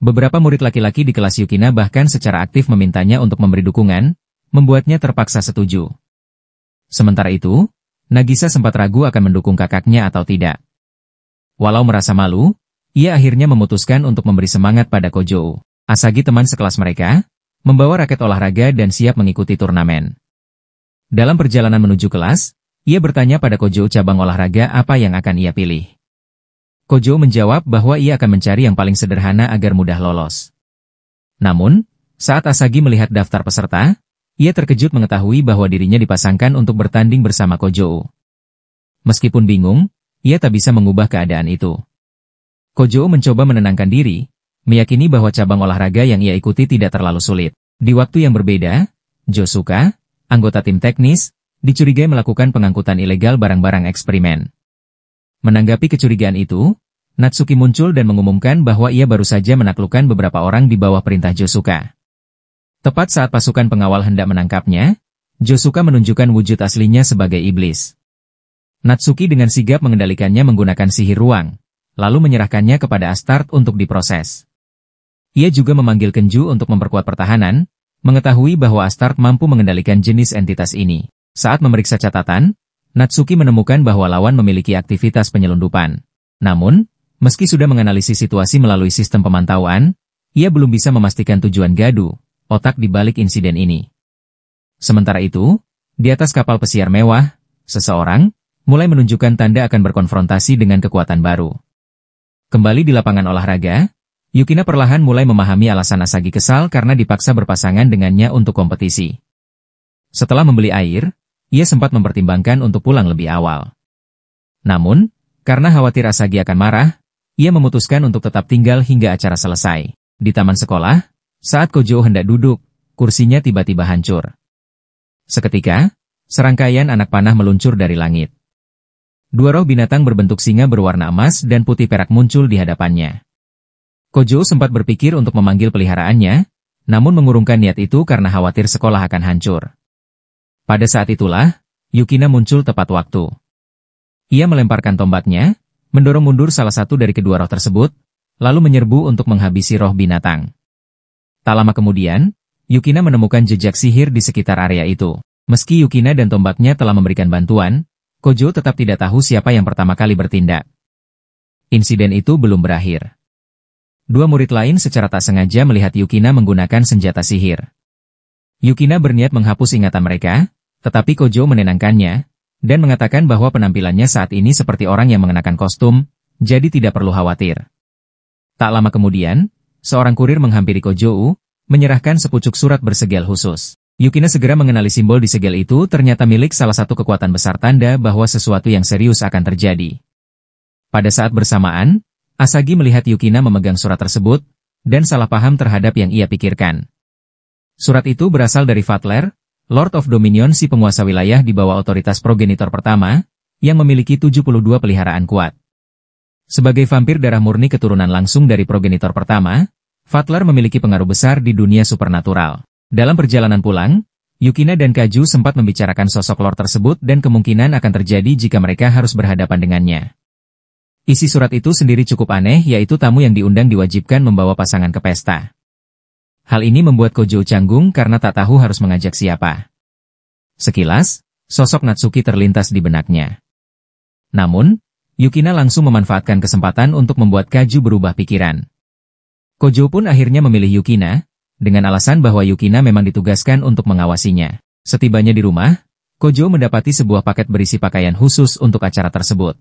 Beberapa murid laki-laki di kelas Yukina bahkan secara aktif memintanya untuk memberi dukungan, membuatnya terpaksa setuju. Sementara itu, Nagisa sempat ragu akan mendukung kakaknya atau tidak. Walau merasa malu, ia akhirnya memutuskan untuk memberi semangat pada Kojou. Asagi, teman sekelas mereka, membawa raket olahraga dan siap mengikuti turnamen. Dalam perjalanan menuju kelas, ia bertanya pada Kojo cabang olahraga apa yang akan ia pilih. Kojo menjawab bahwa ia akan mencari yang paling sederhana agar mudah lolos. Namun, saat Asagi melihat daftar peserta, ia terkejut mengetahui bahwa dirinya dipasangkan untuk bertanding bersama Kojo. Meskipun bingung, ia tak bisa mengubah keadaan itu. Kojo mencoba menenangkan diri, meyakini bahwa cabang olahraga yang ia ikuti tidak terlalu sulit. Di waktu yang berbeda, Josuka, anggota tim teknis, dicurigai melakukan pengangkutan ilegal barang-barang eksperimen. Menanggapi kecurigaan itu, Natsuki muncul dan mengumumkan bahwa ia baru saja menaklukkan beberapa orang di bawah perintah Josuka. Tepat saat pasukan pengawal hendak menangkapnya, Josuka menunjukkan wujud aslinya sebagai iblis. Natsuki dengan sigap mengendalikannya menggunakan sihir ruang, lalu menyerahkannya kepada Astart untuk diproses. Ia juga memanggil Kenju untuk memperkuat pertahanan, mengetahui bahwa Astart mampu mengendalikan jenis entitas ini. Saat memeriksa catatan, Natsuki menemukan bahwa lawan memiliki aktivitas penyelundupan. Namun, meski sudah menganalisis situasi melalui sistem pemantauan, ia belum bisa memastikan tujuan Gadu, otak di balik insiden ini. Sementara itu, di atas kapal pesiar mewah, seseorang mulai menunjukkan tanda akan berkonfrontasi dengan kekuatan baru. Kembali di lapangan olahraga, Yukina perlahan mulai memahami alasan Asagi kesal karena dipaksa berpasangan dengannya untuk kompetisi. Setelah membeli air, ia sempat mempertimbangkan untuk pulang lebih awal. Namun, karena khawatir Asagi akan marah, ia memutuskan untuk tetap tinggal hingga acara selesai. Di taman sekolah, saat Kojo hendak duduk, kursinya tiba-tiba hancur. Seketika, serangkaian anak panah meluncur dari langit. Dua roh binatang berbentuk singa berwarna emas dan putih perak muncul di hadapannya. Kojo sempat berpikir untuk memanggil peliharaannya, namun mengurungkan niat itu karena khawatir sekolah akan hancur. Pada saat itulah, Yukina muncul tepat waktu. Ia melemparkan tombaknya, mendorong mundur salah satu dari kedua roh tersebut, lalu menyerbu untuk menghabisi roh binatang. Tak lama kemudian, Yukina menemukan jejak sihir di sekitar area itu. Meski Yukina dan tombaknya telah memberikan bantuan, Kojo tetap tidak tahu siapa yang pertama kali bertindak. Insiden itu belum berakhir. Dua murid lain secara tak sengaja melihat Yukina menggunakan senjata sihir. Yukina berniat menghapus ingatan mereka, tetapi Kojo menenangkannya, dan mengatakan bahwa penampilannya saat ini seperti orang yang mengenakan kostum, jadi tidak perlu khawatir. Tak lama kemudian, seorang kurir menghampiri Kojo, menyerahkan sepucuk surat bersegel khusus. Yukina segera mengenali simbol di segel itu ternyata milik salah satu kekuatan besar, tanda bahwa sesuatu yang serius akan terjadi. Pada saat bersamaan, Asagi melihat Yukina memegang surat tersebut, dan salah paham terhadap yang ia pikirkan. Surat itu berasal dari Fatler, Lord of Dominion, si penguasa wilayah di bawah otoritas progenitor pertama, yang memiliki 72 peliharaan kuat. Sebagai vampir darah murni keturunan langsung dari progenitor pertama, Fatler memiliki pengaruh besar di dunia supernatural. Dalam perjalanan pulang, Yukina dan Kaju sempat membicarakan sosok Lord tersebut dan kemungkinan akan terjadi jika mereka harus berhadapan dengannya. Isi surat itu sendiri cukup aneh, yaitu tamu yang diundang diwajibkan membawa pasangan ke pesta. Hal ini membuat Kojo canggung karena tak tahu harus mengajak siapa. Sekilas, sosok Natsuki terlintas di benaknya. Namun, Yukina langsung memanfaatkan kesempatan untuk membuat Kaju berubah pikiran. Kojo pun akhirnya memilih Yukina, dengan alasan bahwa Yukina memang ditugaskan untuk mengawasinya. Setibanya di rumah, Kojo mendapati sebuah paket berisi pakaian khusus untuk acara tersebut.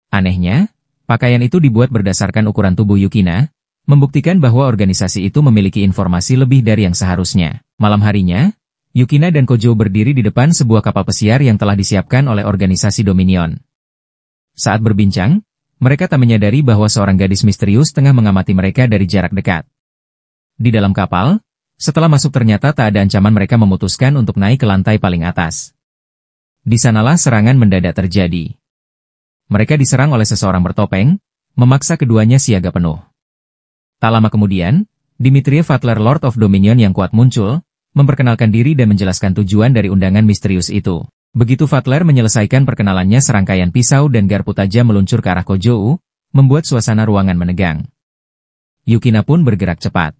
Anehnya, pakaian itu dibuat berdasarkan ukuran tubuh Yukina, membuktikan bahwa organisasi itu memiliki informasi lebih dari yang seharusnya. Malam harinya, Yukina dan Kojo berdiri di depan sebuah kapal pesiar yang telah disiapkan oleh organisasi Dominion. Saat berbincang, mereka tak menyadari bahwa seorang gadis misterius tengah mengamati mereka dari jarak dekat. Di dalam kapal, setelah masuk ternyata tak ada ancaman, mereka memutuskan untuk naik ke lantai paling atas. Di sanalah serangan mendadak terjadi. Mereka diserang oleh seseorang bertopeng, memaksa keduanya siaga penuh. Tak lama kemudian, Dimitri Fatler, Lord of Dominion yang kuat muncul, memperkenalkan diri dan menjelaskan tujuan dari undangan misterius itu. Begitu Fatler menyelesaikan perkenalannya, serangkaian pisau dan garpu tajam meluncur ke arah Kojo, membuat suasana ruangan menegang. Yukina pun bergerak cepat.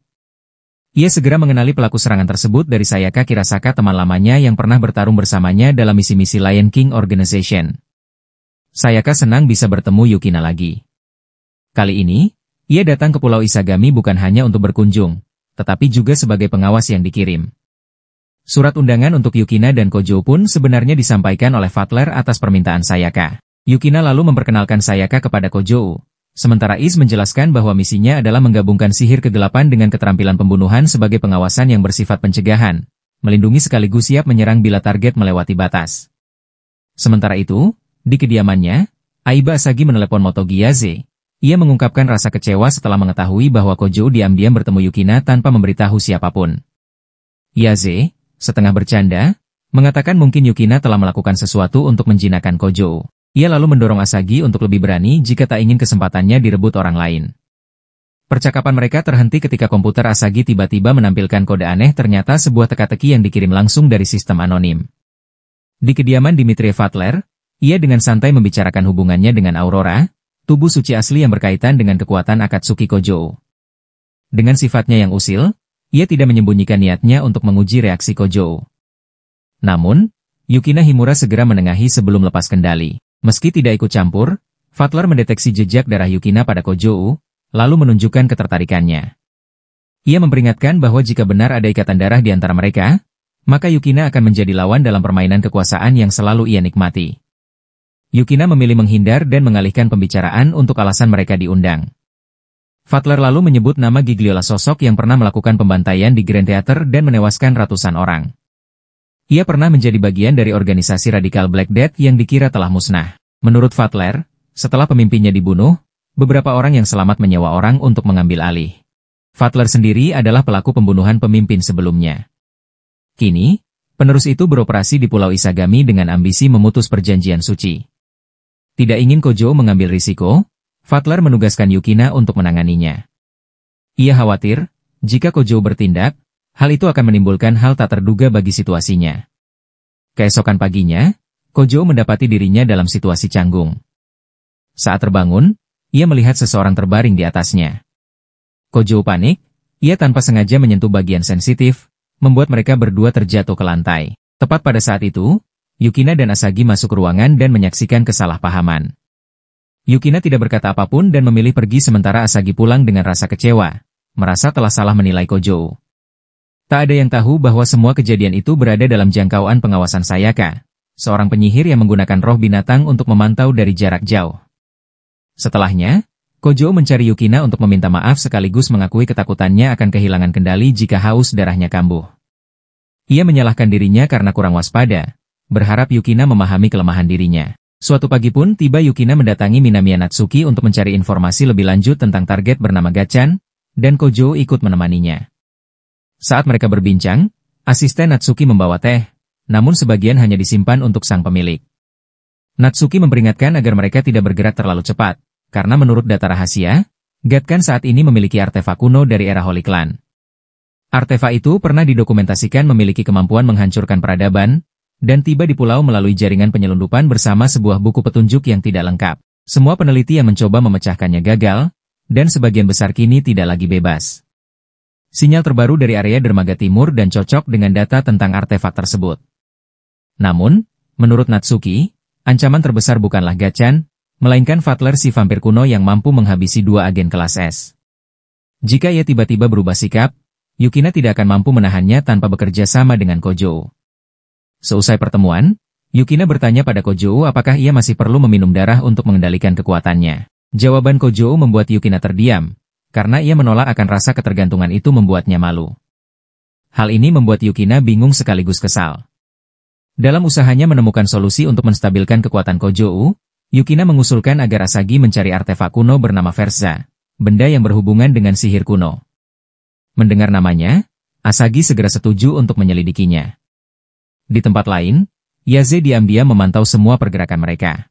Ia segera mengenali pelaku serangan tersebut dari Sayaka Kirasaka, teman lamanya yang pernah bertarung bersamanya dalam misi-misi Lion King Organization. Sayaka senang bisa bertemu Yukina lagi. Kali ini, ia datang ke Pulau Isagami bukan hanya untuk berkunjung, tetapi juga sebagai pengawas yang dikirim. Surat undangan untuk Yukina dan Kojo pun sebenarnya disampaikan oleh Fatler atas permintaan Sayaka. Yukina lalu memperkenalkan Sayaka kepada Kojo, sementara Is menjelaskan bahwa misinya adalah menggabungkan sihir kegelapan dengan keterampilan pembunuhan sebagai pengawasan yang bersifat pencegahan, melindungi sekaligus siap menyerang bila target melewati batas. Sementara itu, di kediamannya, Aiba Asagi menelepon Motogi Yaze. Ia mengungkapkan rasa kecewa setelah mengetahui bahwa Kojo diam-diam bertemu Yukina tanpa memberitahu siapapun. Yaze, setengah bercanda, mengatakan mungkin Yukina telah melakukan sesuatu untuk menjinakkan Kojo. Ia lalu mendorong Asagi untuk lebih berani jika tak ingin kesempatannya direbut orang lain. Percakapan mereka terhenti ketika komputer Asagi tiba-tiba menampilkan kode aneh, ternyata sebuah teka-teki yang dikirim langsung dari sistem anonim. Di kediaman Dimitri Fatler, ia dengan santai membicarakan hubungannya dengan Aurora, tubuh suci asli yang berkaitan dengan kekuatan Akatsuki Kojo. Dengan sifatnya yang usil, ia tidak menyembunyikan niatnya untuk menguji reaksi Kojo. Namun, Yukina Himura segera menengahi sebelum lepas kendali. Meski tidak ikut campur, Fatler mendeteksi jejak darah Yukina pada Kojo, lalu menunjukkan ketertarikannya. Ia memperingatkan bahwa jika benar ada ikatan darah di antara mereka, maka Yukina akan menjadi lawan dalam permainan kekuasaan yang selalu ia nikmati. Yukina memilih menghindar dan mengalihkan pembicaraan untuk alasan mereka diundang. Fatler lalu menyebut nama Gigliola, sosok yang pernah melakukan pembantaian di Grand Theater dan menewaskan ratusan orang. Ia pernah menjadi bagian dari organisasi radikal Black Death yang dikira telah musnah. Menurut Fatler, setelah pemimpinnya dibunuh, beberapa orang yang selamat menyewa orang untuk mengambil alih. Fatler sendiri adalah pelaku pembunuhan pemimpin sebelumnya. Kini, penerus itu beroperasi di Pulau Isagami dengan ambisi memutus perjanjian suci. Tidak ingin Kojo mengambil risiko, Fatler menugaskan Yukina untuk menanganinya. Ia khawatir, jika Kojo bertindak, hal itu akan menimbulkan hal tak terduga bagi situasinya. Keesokan paginya, Kojo mendapati dirinya dalam situasi canggung. Saat terbangun, ia melihat seseorang terbaring di atasnya. Kojo panik, ia tanpa sengaja menyentuh bagian sensitif, membuat mereka berdua terjatuh ke lantai. Tepat pada saat itu, Yukina dan Asagi masuk ruangan dan menyaksikan kesalahpahaman. Yukina tidak berkata apapun dan memilih pergi sementara Asagi pulang dengan rasa kecewa, merasa telah salah menilai Kojo. Tak ada yang tahu bahwa semua kejadian itu berada dalam jangkauan pengawasan Sayaka, seorang penyihir yang menggunakan roh binatang untuk memantau dari jarak jauh. Setelahnya, Kojo mencari Yukina untuk meminta maaf sekaligus mengakui ketakutannya akan kehilangan kendali jika haus darahnya kambuh. Ia menyalahkan dirinya karena kurang waspada, berharap Yukina memahami kelemahan dirinya. Suatu pagi pun tiba Yukina mendatangi Minamiya Natsuki untuk mencari informasi lebih lanjut tentang target bernama Gachan, dan Kojo ikut menemaninya. Saat mereka berbincang, asisten Natsuki membawa teh, namun sebagian hanya disimpan untuk sang pemilik. Natsuki memperingatkan agar mereka tidak bergerak terlalu cepat, karena menurut data rahasia, Gachan saat ini memiliki artefak kuno dari era Holy Clan. Artefak itu pernah didokumentasikan memiliki kemampuan menghancurkan peradaban, dan tiba di pulau melalui jaringan penyelundupan bersama sebuah buku petunjuk yang tidak lengkap. Semua peneliti yang mencoba memecahkannya gagal, dan sebagian besar kini tidak lagi bebas. Sinyal terbaru dari area dermaga timur dan cocok dengan data tentang artefak tersebut. Namun, menurut Natsuki, ancaman terbesar bukanlah Gachan, melainkan Fatler, si vampir kuno yang mampu menghabisi 2 agen kelas S. Jika ia tiba-tiba berubah sikap, Yukina tidak akan mampu menahannya tanpa bekerja sama dengan Kojo. Seusai pertemuan, Yukina bertanya pada Kojo apakah ia masih perlu meminum darah untuk mengendalikan kekuatannya. Jawaban Kojo membuat Yukina terdiam, karena ia menolak akan rasa ketergantungan itu membuatnya malu. Hal ini membuat Yukina bingung sekaligus kesal. Dalam usahanya menemukan solusi untuk menstabilkan kekuatan Kojo, Yukina mengusulkan agar Asagi mencari artefak kuno bernama Versa, benda yang berhubungan dengan sihir kuno. Mendengar namanya, Asagi segera setuju untuk menyelidikinya. Di tempat lain, Yaze diam-diam memantau semua pergerakan mereka.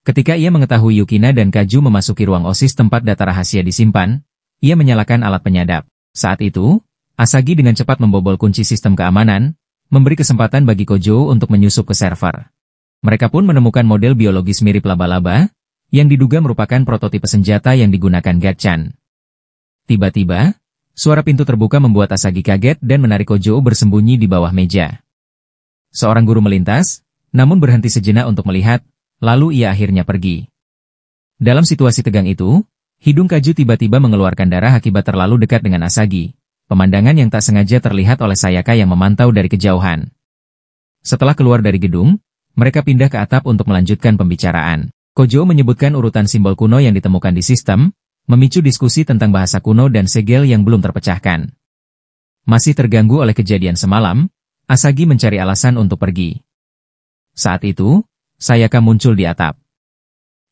Ketika ia mengetahui Yukina dan Kaju memasuki ruang OSIS tempat data rahasia disimpan, ia menyalakan alat penyadap. Saat itu, Asagi dengan cepat membobol kunci sistem keamanan, memberi kesempatan bagi Kojo untuk menyusup ke server. Mereka pun menemukan model biologis mirip laba-laba, yang diduga merupakan prototipe senjata yang digunakan Gachan. Tiba-tiba, suara pintu terbuka membuat Asagi kaget dan menarik Kojo bersembunyi di bawah meja. Seorang guru melintas, namun berhenti sejenak untuk melihat, lalu ia akhirnya pergi. Dalam situasi tegang itu, hidung Kaju tiba-tiba mengeluarkan darah akibat terlalu dekat dengan Asagi, pemandangan yang tak sengaja terlihat oleh Sayaka yang memantau dari kejauhan. Setelah keluar dari gedung, mereka pindah ke atap untuk melanjutkan pembicaraan. Kojo menyebutkan urutan simbol kuno yang ditemukan di sistem, memicu diskusi tentang bahasa kuno dan segel yang belum terpecahkan. Masih terganggu oleh kejadian semalam, Asagi mencari alasan untuk pergi. Saat itu, Sayaka muncul di atap.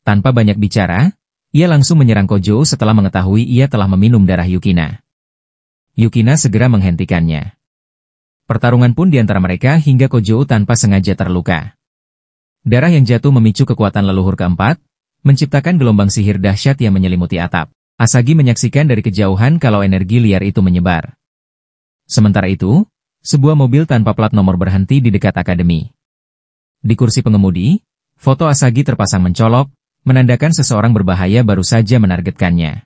Tanpa banyak bicara, ia langsung menyerang Kojo setelah mengetahui ia telah meminum darah Yukina. Yukina segera menghentikannya. Pertarungan pun di antara mereka hingga Kojo tanpa sengaja terluka. Darah yang jatuh memicu kekuatan leluhur keempat, menciptakan gelombang sihir dahsyat yang menyelimuti atap. Asagi menyaksikan dari kejauhan kalau energi liar itu menyebar. Sementara itu, sebuah mobil tanpa plat nomor berhenti di dekat akademi. Di kursi pengemudi, foto Asagi terpasang mencolok, menandakan seseorang berbahaya baru saja menargetkannya.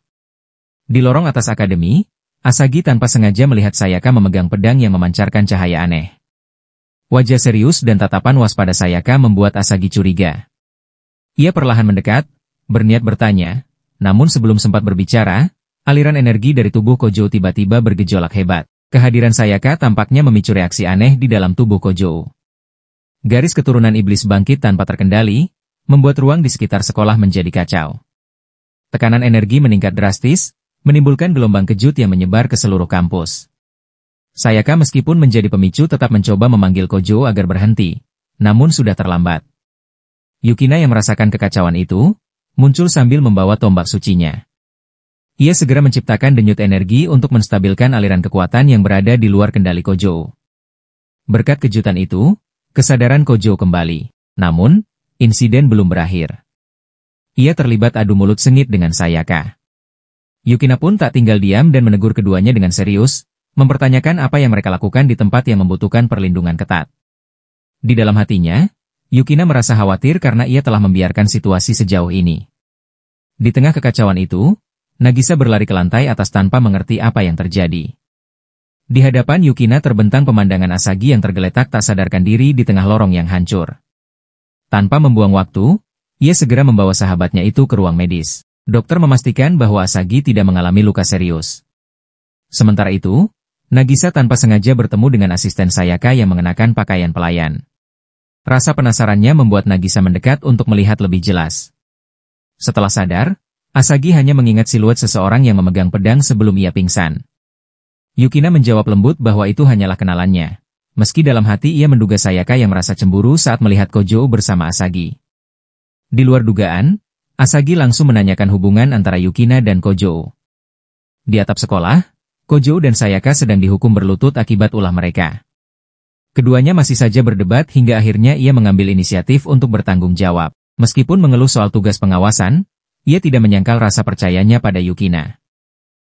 Di lorong atas akademi, Asagi tanpa sengaja melihat Sayaka memegang pedang yang memancarkan cahaya aneh. Wajah serius dan tatapan waspada Sayaka membuat Asagi curiga. Ia perlahan mendekat, berniat bertanya, namun sebelum sempat berbicara, aliran energi dari tubuh Kojo tiba-tiba bergejolak hebat. Kehadiran Sayaka tampaknya memicu reaksi aneh di dalam tubuh Kojo. Garis keturunan iblis bangkit tanpa terkendali, membuat ruang di sekitar sekolah menjadi kacau. Tekanan energi meningkat drastis, menimbulkan gelombang kejut yang menyebar ke seluruh kampus. Sayaka meskipun menjadi pemicu tetap mencoba memanggil Kojo agar berhenti, namun sudah terlambat. Yukina yang merasakan kekacauan itu, muncul sambil membawa tombak sucinya. Ia segera menciptakan denyut energi untuk menstabilkan aliran kekuatan yang berada di luar kendali Kojo. Berkat kejutan itu, kesadaran Kojo kembali. Namun, insiden belum berakhir. Ia terlibat adu mulut sengit dengan Sayaka. Yukina pun tak tinggal diam dan menegur keduanya dengan serius, mempertanyakan apa yang mereka lakukan di tempat yang membutuhkan perlindungan ketat. Di dalam hatinya, Yukina merasa khawatir karena ia telah membiarkan situasi sejauh ini. Di tengah kekacauan itu, Nagisa berlari ke lantai atas tanpa mengerti apa yang terjadi. Di hadapan Yukina terbentang pemandangan Asagi yang tergeletak tak sadarkan diri di tengah lorong yang hancur. Tanpa membuang waktu, ia segera membawa sahabatnya itu ke ruang medis. Dokter memastikan bahwa Asagi tidak mengalami luka serius. Sementara itu, Nagisa tanpa sengaja bertemu dengan asisten Sayaka yang mengenakan pakaian pelayan. Rasa penasarannya membuat Nagisa mendekat untuk melihat lebih jelas. Setelah sadar, Asagi hanya mengingat siluet seseorang yang memegang pedang sebelum ia pingsan. Yukina menjawab lembut bahwa itu hanyalah kenalannya. Meski dalam hati ia menduga Sayaka yang merasa cemburu saat melihat Kojo bersama Asagi. Di luar dugaan, Asagi langsung menanyakan hubungan antara Yukina dan Kojo. Di atap sekolah, Kojo dan Sayaka sedang dihukum berlutut akibat ulah mereka. Keduanya masih saja berdebat hingga akhirnya ia mengambil inisiatif untuk bertanggung jawab. Meskipun mengeluh soal tugas pengawasan, ia tidak menyangkal rasa percayanya pada Yukina.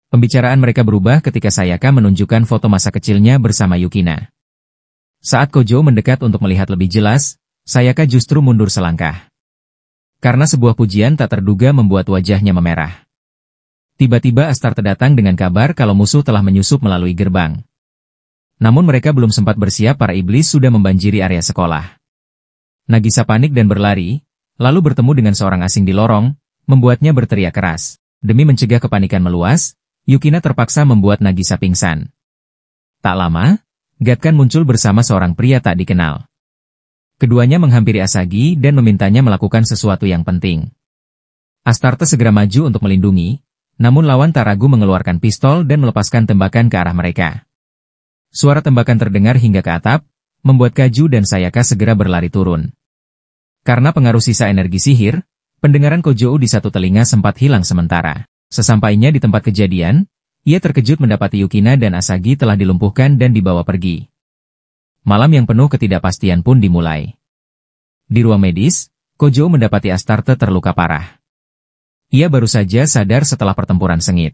Pembicaraan mereka berubah ketika Sayaka menunjukkan foto masa kecilnya bersama Yukina. Saat Kojo mendekat untuk melihat lebih jelas, Sayaka justru mundur selangkah. Karena sebuah pujian tak terduga membuat wajahnya memerah. Tiba-tiba Astarte datang dengan kabar kalau musuh telah menyusup melalui gerbang. Namun mereka belum sempat bersiap para iblis sudah membanjiri area sekolah. Nagisa panik dan berlari, lalu bertemu dengan seorang asing di lorong, membuatnya berteriak keras. Demi mencegah kepanikan meluas, Yukina terpaksa membuat Nagisa pingsan. Tak lama, Gatkan muncul bersama seorang pria tak dikenal. Keduanya menghampiri Asagi dan memintanya melakukan sesuatu yang penting. Astarte segera maju untuk melindungi, namun lawan tak ragu mengeluarkan pistol dan melepaskan tembakan ke arah mereka. Suara tembakan terdengar hingga ke atap, membuat Kaju dan Sayaka segera berlari turun. Karena pengaruh sisa energi sihir, pendengaran Kojo di satu telinga sempat hilang sementara. Sesampainya di tempat kejadian, ia terkejut mendapati Yukina dan Asagi telah dilumpuhkan dan dibawa pergi. Malam yang penuh ketidakpastian pun dimulai. Di ruang medis, Kojo mendapati Astarte terluka parah. Ia baru saja sadar setelah pertempuran sengit.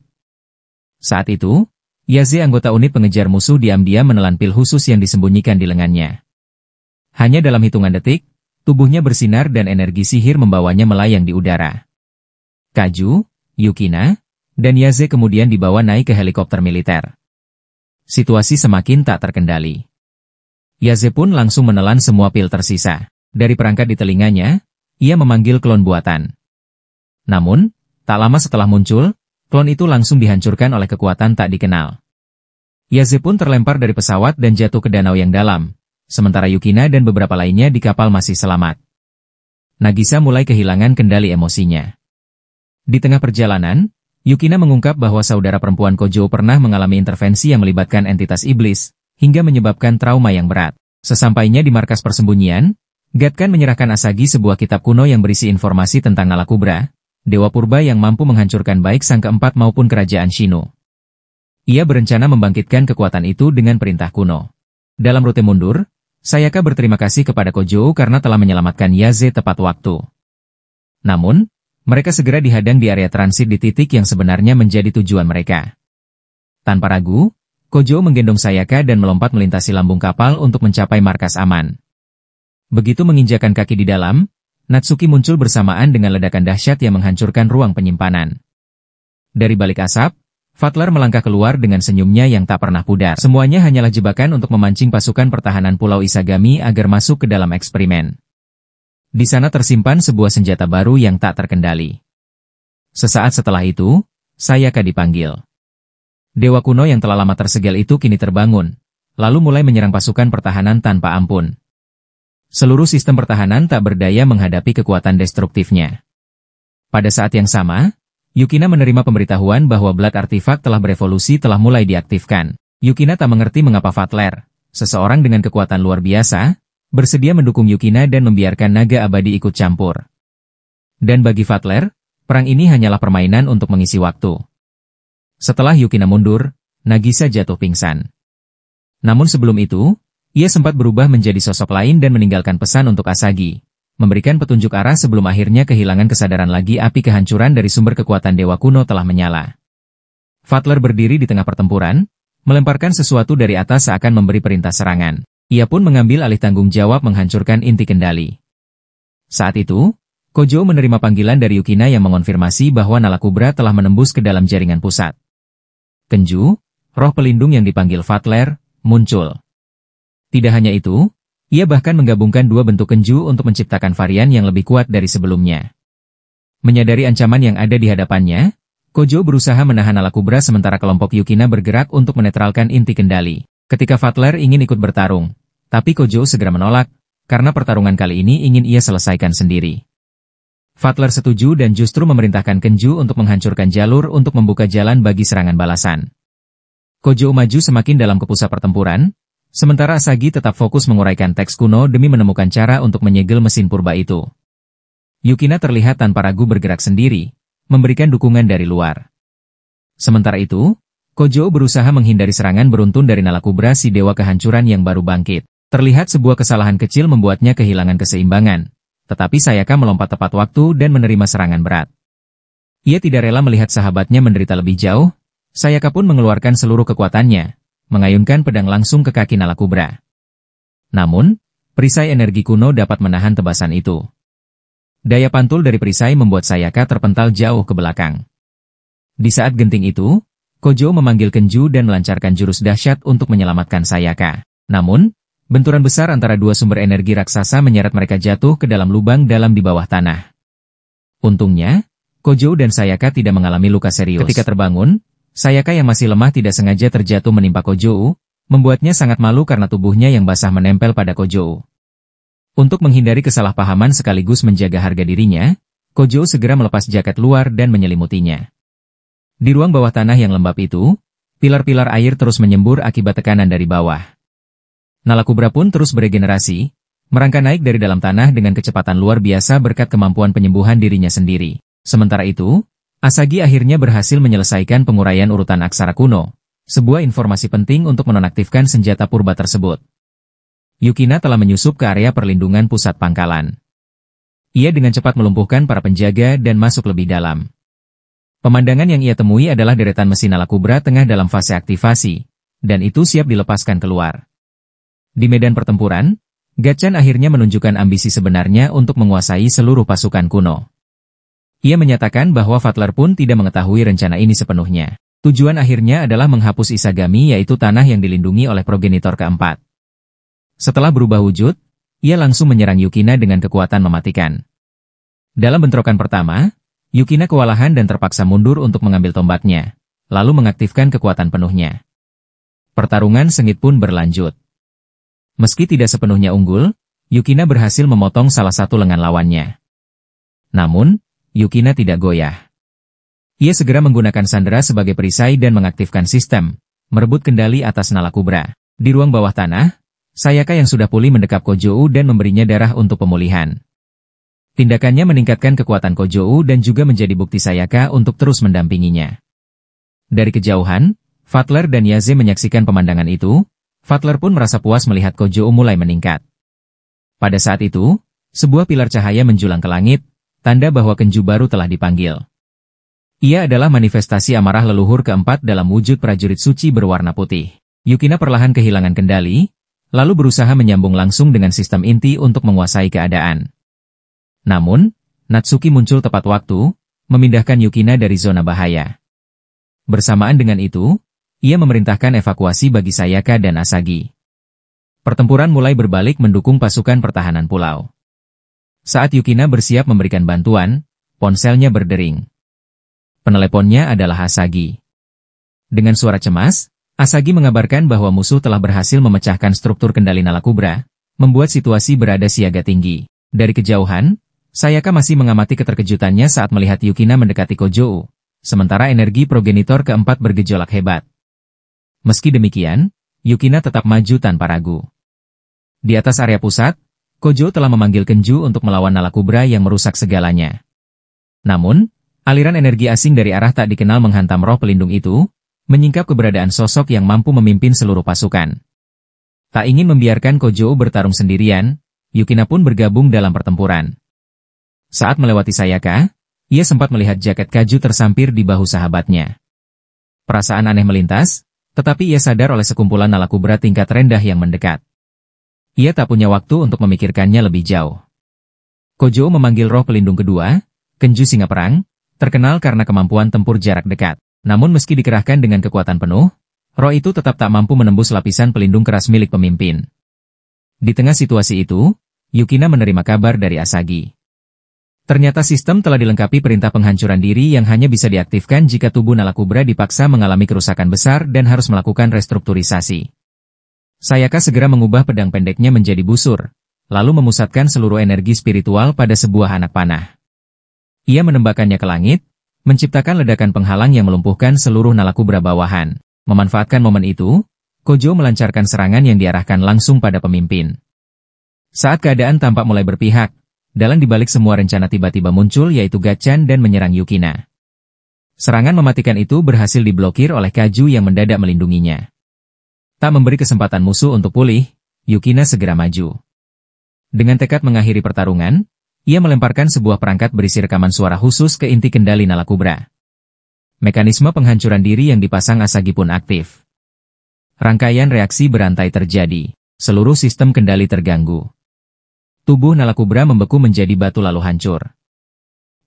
Saat itu, Yaze anggota unit pengejar musuh diam-diam menelan pil khusus yang disembunyikan di lengannya. Hanya dalam hitungan detik, tubuhnya bersinar dan energi sihir membawanya melayang di udara. Kaju, Yukina, dan Yaze kemudian dibawa naik ke helikopter militer. Situasi semakin tak terkendali. Yaze pun langsung menelan semua pil tersisa. Dari perangkat di telinganya, ia memanggil klon buatan. Namun, tak lama setelah muncul, klon itu langsung dihancurkan oleh kekuatan tak dikenal. Yaze pun terlempar dari pesawat dan jatuh ke danau yang dalam, sementara Yukina dan beberapa lainnya di kapal masih selamat. Nagisa mulai kehilangan kendali emosinya. Di tengah perjalanan, Yukina mengungkap bahwa saudara perempuan Kojo pernah mengalami intervensi yang melibatkan entitas iblis, hingga menyebabkan trauma yang berat. Sesampainya di markas persembunyian, Gatkan menyerahkan Asagi sebuah kitab kuno yang berisi informasi tentang Nalakubra, dewa purba yang mampu menghancurkan baik sang keempat maupun kerajaan Shino. Ia berencana membangkitkan kekuatan itu dengan perintah kuno. Dalam rute mundur, Sayaka berterima kasih kepada Kojo karena telah menyelamatkan Yaze tepat waktu. Namun, mereka segera dihadang di area transit di titik yang sebenarnya menjadi tujuan mereka. Tanpa ragu, Kojo menggendong Sayaka dan melompat melintasi lambung kapal untuk mencapai markas aman. Begitu menginjakan kaki di dalam, Natsuki muncul bersamaan dengan ledakan dahsyat yang menghancurkan ruang penyimpanan. Dari balik asap, Fatler melangkah keluar dengan senyumnya yang tak pernah pudar. Semuanya hanyalah jebakan untuk memancing pasukan pertahanan Pulau Isagami agar masuk ke dalam eksperimen. Di sana tersimpan sebuah senjata baru yang tak terkendali. Sesaat setelah itu, Sayaka dipanggil. Dewa kuno yang telah lama tersegel itu kini terbangun, lalu mulai menyerang pasukan pertahanan tanpa ampun. Seluruh sistem pertahanan tak berdaya menghadapi kekuatan destruktifnya. Pada saat yang sama, Yukina menerima pemberitahuan bahwa Blood Artifact telah berevolusi telah mulai diaktifkan. Yukina tak mengerti mengapa Fatler, seseorang dengan kekuatan luar biasa, bersedia mendukung Yukina dan membiarkan naga abadi ikut campur. Dan bagi Fatler, perang ini hanyalah permainan untuk mengisi waktu. Setelah Yukina mundur, Nagisa jatuh pingsan. Namun sebelum itu, ia sempat berubah menjadi sosok lain dan meninggalkan pesan untuk Asagi, memberikan petunjuk arah sebelum akhirnya kehilangan kesadaran lagi. Api kehancuran dari sumber kekuatan dewa kuno telah menyala. Fatler berdiri di tengah pertempuran, melemparkan sesuatu dari atas seakan memberi perintah serangan. Ia pun mengambil alih tanggung jawab menghancurkan inti kendali. Saat itu, Kojo menerima panggilan dari Yukina yang mengonfirmasi bahwa Nalakubra telah menembus ke dalam jaringan pusat. Kenju, roh pelindung yang dipanggil Fatler, muncul. Tidak hanya itu, ia bahkan menggabungkan dua bentuk Kenju untuk menciptakan varian yang lebih kuat dari sebelumnya. Menyadari ancaman yang ada di hadapannya, Kojo berusaha menahan Nalakubra sementara kelompok Yukina bergerak untuk menetralkan inti kendali. Ketika Fatler ingin ikut bertarung, tapi Kojo segera menolak, karena pertarungan kali ini ingin ia selesaikan sendiri. Fatler setuju dan justru memerintahkan Kenju untuk menghancurkan jalur untuk membuka jalan bagi serangan balasan. Kojo maju semakin dalam ke pusat pertempuran, sementara Asagi tetap fokus menguraikan teks kuno demi menemukan cara untuk menyegel mesin purba itu. Yukina terlihat tanpa ragu bergerak sendiri, memberikan dukungan dari luar. Sementara itu, Kojo berusaha menghindari serangan beruntun dari Nalakubra si dewa kehancuran yang baru bangkit. Terlihat sebuah kesalahan kecil membuatnya kehilangan keseimbangan, tetapi Sayaka melompat tepat waktu dan menerima serangan berat. Ia tidak rela melihat sahabatnya menderita lebih jauh, Sayaka pun mengeluarkan seluruh kekuatannya, mengayunkan pedang langsung ke kaki Nalakubra. Namun, perisai energi kuno dapat menahan tebasan itu. Daya pantul dari perisai membuat Sayaka terpental jauh ke belakang. Di saat genting itu, Kojo memanggil Kenju dan melancarkan jurus dahsyat untuk menyelamatkan Sayaka. Namun, benturan besar antara dua sumber energi raksasa menyeret mereka jatuh ke dalam lubang dalam di bawah tanah. Untungnya, Kojo dan Sayaka tidak mengalami luka serius. Ketika terbangun, Sayaka yang masih lemah tidak sengaja terjatuh menimpa Kojo, membuatnya sangat malu karena tubuhnya yang basah menempel pada Kojo. Untuk menghindari kesalahpahaman sekaligus menjaga harga dirinya, Kojo segera melepas jaket luar dan menyelimutinya. Di ruang bawah tanah yang lembab itu, pilar-pilar air terus menyembur akibat tekanan dari bawah. Nalakubra pun terus beregenerasi, merangkak naik dari dalam tanah dengan kecepatan luar biasa berkat kemampuan penyembuhan dirinya sendiri. Sementara itu, Asagi akhirnya berhasil menyelesaikan penguraian urutan aksara kuno, sebuah informasi penting untuk menonaktifkan senjata purba tersebut. Yukina telah menyusup ke area perlindungan pusat pangkalan. Ia dengan cepat melumpuhkan para penjaga dan masuk lebih dalam. Pemandangan yang ia temui adalah deretan mesin Nalakubra tengah dalam fase aktivasi, dan itu siap dilepaskan keluar. Di medan pertempuran, Gatchan akhirnya menunjukkan ambisi sebenarnya untuk menguasai seluruh pasukan kuno. Ia menyatakan bahwa Fatler pun tidak mengetahui rencana ini sepenuhnya. Tujuan akhirnya adalah menghapus Isagami, yaitu tanah yang dilindungi oleh progenitor keempat. Setelah berubah wujud, ia langsung menyerang Yukina dengan kekuatan mematikan. Dalam bentrokan pertama, Yukina kewalahan dan terpaksa mundur untuk mengambil tombaknya, lalu mengaktifkan kekuatan penuhnya. Pertarungan sengit pun berlanjut. Meski tidak sepenuhnya unggul, Yukina berhasil memotong salah satu lengan lawannya. Namun, Yukina tidak goyah. Ia segera menggunakan sandera sebagai perisai dan mengaktifkan sistem, merebut kendali atas Nalakubra. Di ruang bawah tanah, Sayaka yang sudah pulih mendekap Kojou dan memberinya darah untuk pemulihan. Tindakannya meningkatkan kekuatan Kojou dan juga menjadi bukti Sayaka untuk terus mendampinginya. Dari kejauhan, Fatler dan Yaze menyaksikan pemandangan itu. Fatler pun merasa puas melihat Kojou mulai meningkat. Pada saat itu, sebuah pilar cahaya menjulang ke langit, tanda bahwa Kenju baru telah dipanggil. Ia adalah manifestasi amarah leluhur keempat dalam wujud prajurit suci berwarna putih. Yukina perlahan kehilangan kendali, lalu berusaha menyambung langsung dengan sistem inti untuk menguasai keadaan. Namun, Natsuki muncul tepat waktu, memindahkan Yukina dari zona bahaya. Bersamaan dengan itu, ia memerintahkan evakuasi bagi Sayaka dan Asagi. Pertempuran mulai berbalik mendukung pasukan pertahanan pulau. Saat Yukina bersiap memberikan bantuan, ponselnya berdering. Peneleponnya adalah Asagi. Dengan suara cemas, Asagi mengabarkan bahwa musuh telah berhasil memecahkan struktur kendali Nalakubra, membuat situasi berada siaga tinggi. Dari kejauhan, Sayaka masih mengamati keterkejutannya saat melihat Yukina mendekati Kojou, sementara energi progenitor keempat bergejolak hebat. Meski demikian, Yukina tetap maju tanpa ragu. Di atas area pusat, Kojou telah memanggil Kenju untuk melawan Nalakubra yang merusak segalanya. Namun, aliran energi asing dari arah tak dikenal menghantam roh pelindung itu, menyingkap keberadaan sosok yang mampu memimpin seluruh pasukan. Tak ingin membiarkan Kojou bertarung sendirian, Yukina pun bergabung dalam pertempuran. Saat melewati Sayaka, ia sempat melihat jaket Kaju tersampir di bahu sahabatnya. Perasaan aneh melintas, tetapi ia sadar oleh sekumpulan Nalakubra tingkat rendah yang mendekat. Ia tak punya waktu untuk memikirkannya lebih jauh. Kojou memanggil roh pelindung kedua, Kenju Singa Perang, terkenal karena kemampuan tempur jarak dekat. Namun meski dikerahkan dengan kekuatan penuh, roh itu tetap tak mampu menembus lapisan pelindung keras milik pemimpin. Di tengah situasi itu, Yukina menerima kabar dari Asagi. Ternyata sistem telah dilengkapi perintah penghancuran diri yang hanya bisa diaktifkan jika tubuh Nalakubra dipaksa mengalami kerusakan besar dan harus melakukan restrukturisasi. Sayaka segera mengubah pedang pendeknya menjadi busur, lalu memusatkan seluruh energi spiritual pada sebuah anak panah. Ia menembakkannya ke langit, menciptakan ledakan penghalang yang melumpuhkan seluruh Nalakubra bawahan. Memanfaatkan momen itu, Kojou melancarkan serangan yang diarahkan langsung pada pemimpin. Saat keadaan tampak mulai berpihak, dalang dibalik semua rencana tiba-tiba muncul yaitu Gachan dan menyerang Yukina. Serangan mematikan itu berhasil diblokir oleh Kaju yang mendadak melindunginya. Tak memberi kesempatan musuh untuk pulih, Yukina segera maju. Dengan tekad mengakhiri pertarungan, ia melemparkan sebuah perangkat berisi rekaman suara khusus ke inti kendali Nalakubra. Mekanisme penghancuran diri yang dipasang Asagi pun aktif. Rangkaian reaksi berantai terjadi. Seluruh sistem kendali terganggu. Tubuh Nalakubra membeku menjadi batu lalu hancur.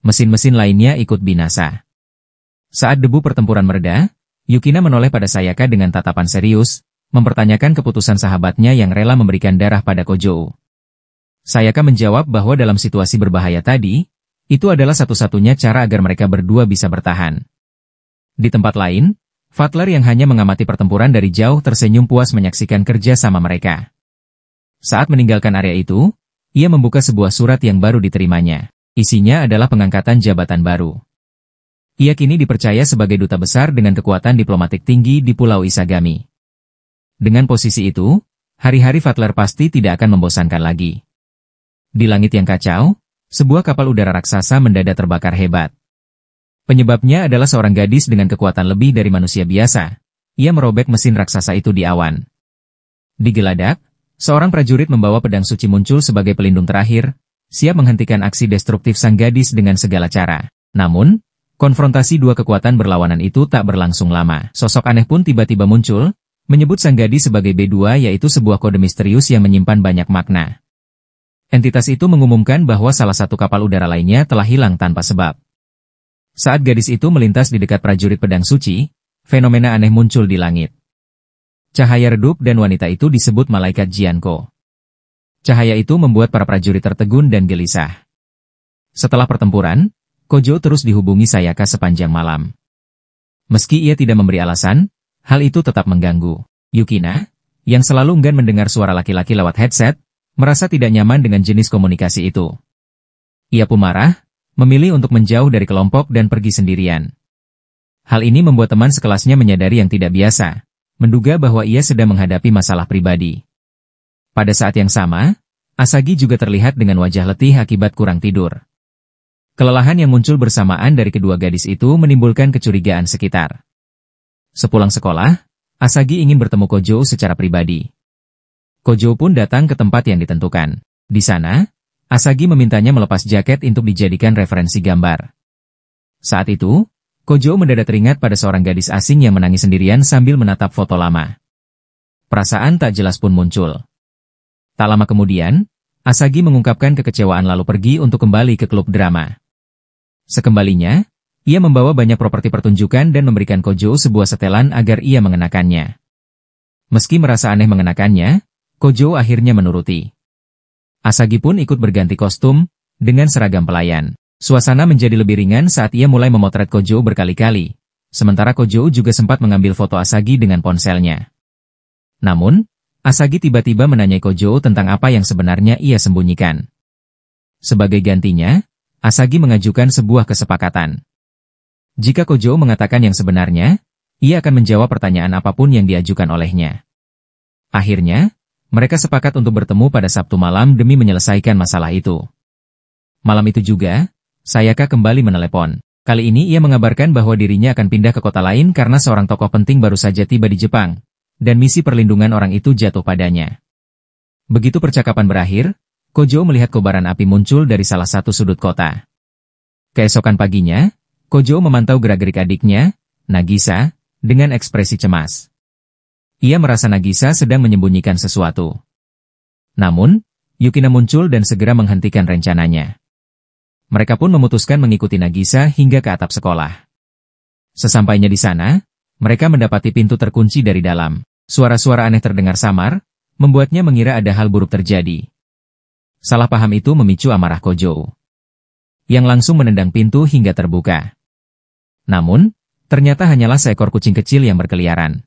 Mesin-mesin lainnya ikut binasa. Saat debu pertempuran mereda, Yukina menoleh pada Sayaka dengan tatapan serius, mempertanyakan keputusan sahabatnya yang rela memberikan darah pada Kojou. Sayaka menjawab bahwa dalam situasi berbahaya tadi, itu adalah satu-satunya cara agar mereka berdua bisa bertahan. Di tempat lain, Fatler yang hanya mengamati pertempuran dari jauh tersenyum puas menyaksikan kerja sama mereka. Saat meninggalkan area itu, ia membuka sebuah surat yang baru diterimanya. Isinya adalah pengangkatan jabatan baru. Ia kini dipercaya sebagai duta besar dengan kekuatan diplomatik tinggi di Pulau Isagami. Dengan posisi itu, hari-hari Fatler pasti tidak akan membosankan lagi. Di langit yang kacau, sebuah kapal udara raksasa mendadak terbakar hebat. Penyebabnya adalah seorang gadis dengan kekuatan lebih dari manusia biasa. Ia merobek mesin raksasa itu di awan. Di geladak, seorang prajurit membawa pedang suci muncul sebagai pelindung terakhir, siap menghentikan aksi destruktif sang gadis dengan segala cara. Namun, konfrontasi dua kekuatan berlawanan itu tak berlangsung lama. Sosok aneh pun tiba-tiba muncul, menyebut sang gadis sebagai B2 yaitu sebuah kode misterius yang menyimpan banyak makna. Entitas itu mengumumkan bahwa salah satu kapal udara lainnya telah hilang tanpa sebab. Saat gadis itu melintas di dekat prajurit pedang suci, fenomena aneh muncul di langit. Cahaya redup dan wanita itu disebut Malaikat Jianko. Cahaya itu membuat para prajurit tertegun dan gelisah. Setelah pertempuran, Kojou terus dihubungi Sayaka sepanjang malam. Meski ia tidak memberi alasan, hal itu tetap mengganggu. Yukina, yang selalu enggan mendengar suara laki-laki lewat headset, merasa tidak nyaman dengan jenis komunikasi itu. Ia pun marah, memilih untuk menjauh dari kelompok dan pergi sendirian. Hal ini membuat teman sekelasnya menyadari yang tidak biasa, menduga bahwa ia sedang menghadapi masalah pribadi. Pada saat yang sama, Asagi juga terlihat dengan wajah letih akibat kurang tidur. Kelelahan yang muncul bersamaan dari kedua gadis itu menimbulkan kecurigaan sekitar. Sepulang sekolah, Asagi ingin bertemu Kojo secara pribadi. Kojo pun datang ke tempat yang ditentukan. Di sana, Asagi memintanya melepas jaket untuk dijadikan referensi gambar. Saat itu, Kojo mendadak teringat pada seorang gadis asing yang menangis sendirian sambil menatap foto lama. Perasaan tak jelas pun muncul. Tak lama kemudian, Asagi mengungkapkan kekecewaan lalu pergi untuk kembali ke klub drama. Sekembalinya, ia membawa banyak properti pertunjukan dan memberikan Kojo sebuah setelan agar ia mengenakannya. Meski merasa aneh mengenakannya, Kojo akhirnya menuruti. Asagi pun ikut berganti kostum, dengan seragam pelayan. Suasana menjadi lebih ringan saat ia mulai memotret Kojo berkali-kali, sementara Kojo juga sempat mengambil foto Asagi dengan ponselnya. Namun, Asagi tiba-tiba menanyai Kojo tentang apa yang sebenarnya ia sembunyikan. Sebagai gantinya, Asagi mengajukan sebuah kesepakatan. Jika Kojo mengatakan yang sebenarnya, ia akan menjawab pertanyaan apapun yang diajukan olehnya. Akhirnya, mereka sepakat untuk bertemu pada Sabtu malam demi menyelesaikan masalah itu. Malam itu juga, Sayaka kembali menelepon. Kali ini ia mengabarkan bahwa dirinya akan pindah ke kota lain karena seorang tokoh penting baru saja tiba di Jepang, dan misi perlindungan orang itu jatuh padanya. Begitu percakapan berakhir, Kojo melihat kobaran api muncul dari salah satu sudut kota. Keesokan paginya, Kojo memantau gerak-gerik adiknya, Nagisa, dengan ekspresi cemas. Ia merasa Nagisa sedang menyembunyikan sesuatu. Namun, Yukina muncul dan segera menghentikan rencananya. Mereka pun memutuskan mengikuti Nagisa hingga ke atap sekolah. Sesampainya di sana, mereka mendapati pintu terkunci dari dalam. Suara-suara aneh terdengar samar, membuatnya mengira ada hal buruk terjadi. Salah paham itu memicu amarah Kojo, yang langsung menendang pintu hingga terbuka. Namun, ternyata hanyalah seekor kucing kecil yang berkeliaran.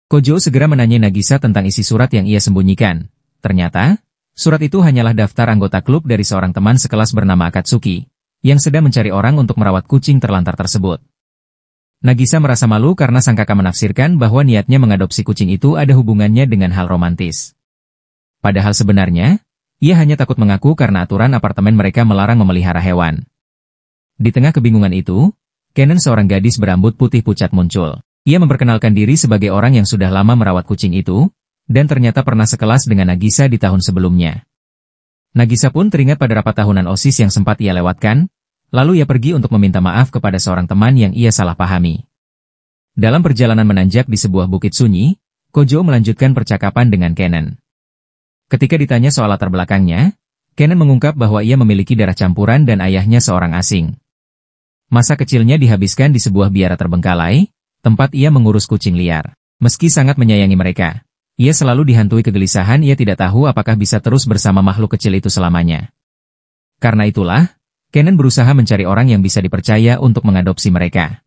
Kojo segera menanyai Nagisa tentang isi surat yang ia sembunyikan. Ternyata, surat itu hanyalah daftar anggota klub dari seorang teman sekelas bernama Akatsuki, yang sedang mencari orang untuk merawat kucing terlantar tersebut. Nagisa merasa malu karena sang kakak menafsirkan bahwa niatnya mengadopsi kucing itu ada hubungannya dengan hal romantis. Padahal sebenarnya, ia hanya takut mengaku karena aturan apartemen mereka melarang memelihara hewan. Di tengah kebingungan itu, Kennen, seorang gadis berambut putih pucat muncul. Ia memperkenalkan diri sebagai orang yang sudah lama merawat kucing itu, dan ternyata pernah sekelas dengan Nagisa di tahun sebelumnya. Nagisa pun teringat pada rapat tahunan OSIS yang sempat ia lewatkan, lalu ia pergi untuk meminta maaf kepada seorang teman yang ia salah pahami. Dalam perjalanan menanjak di sebuah bukit sunyi, Kojo melanjutkan percakapan dengan Kennen. Ketika ditanya soal latar belakangnya, Kennen mengungkap bahwa ia memiliki darah campuran dan ayahnya seorang asing. Masa kecilnya dihabiskan di sebuah biara terbengkalai, tempat ia mengurus kucing liar. Meski sangat menyayangi mereka, ia selalu dihantui kegelisahan. Ia tidak tahu apakah bisa terus bersama makhluk kecil itu selamanya. Karena itulah, Kennen berusaha mencari orang yang bisa dipercaya untuk mengadopsi mereka.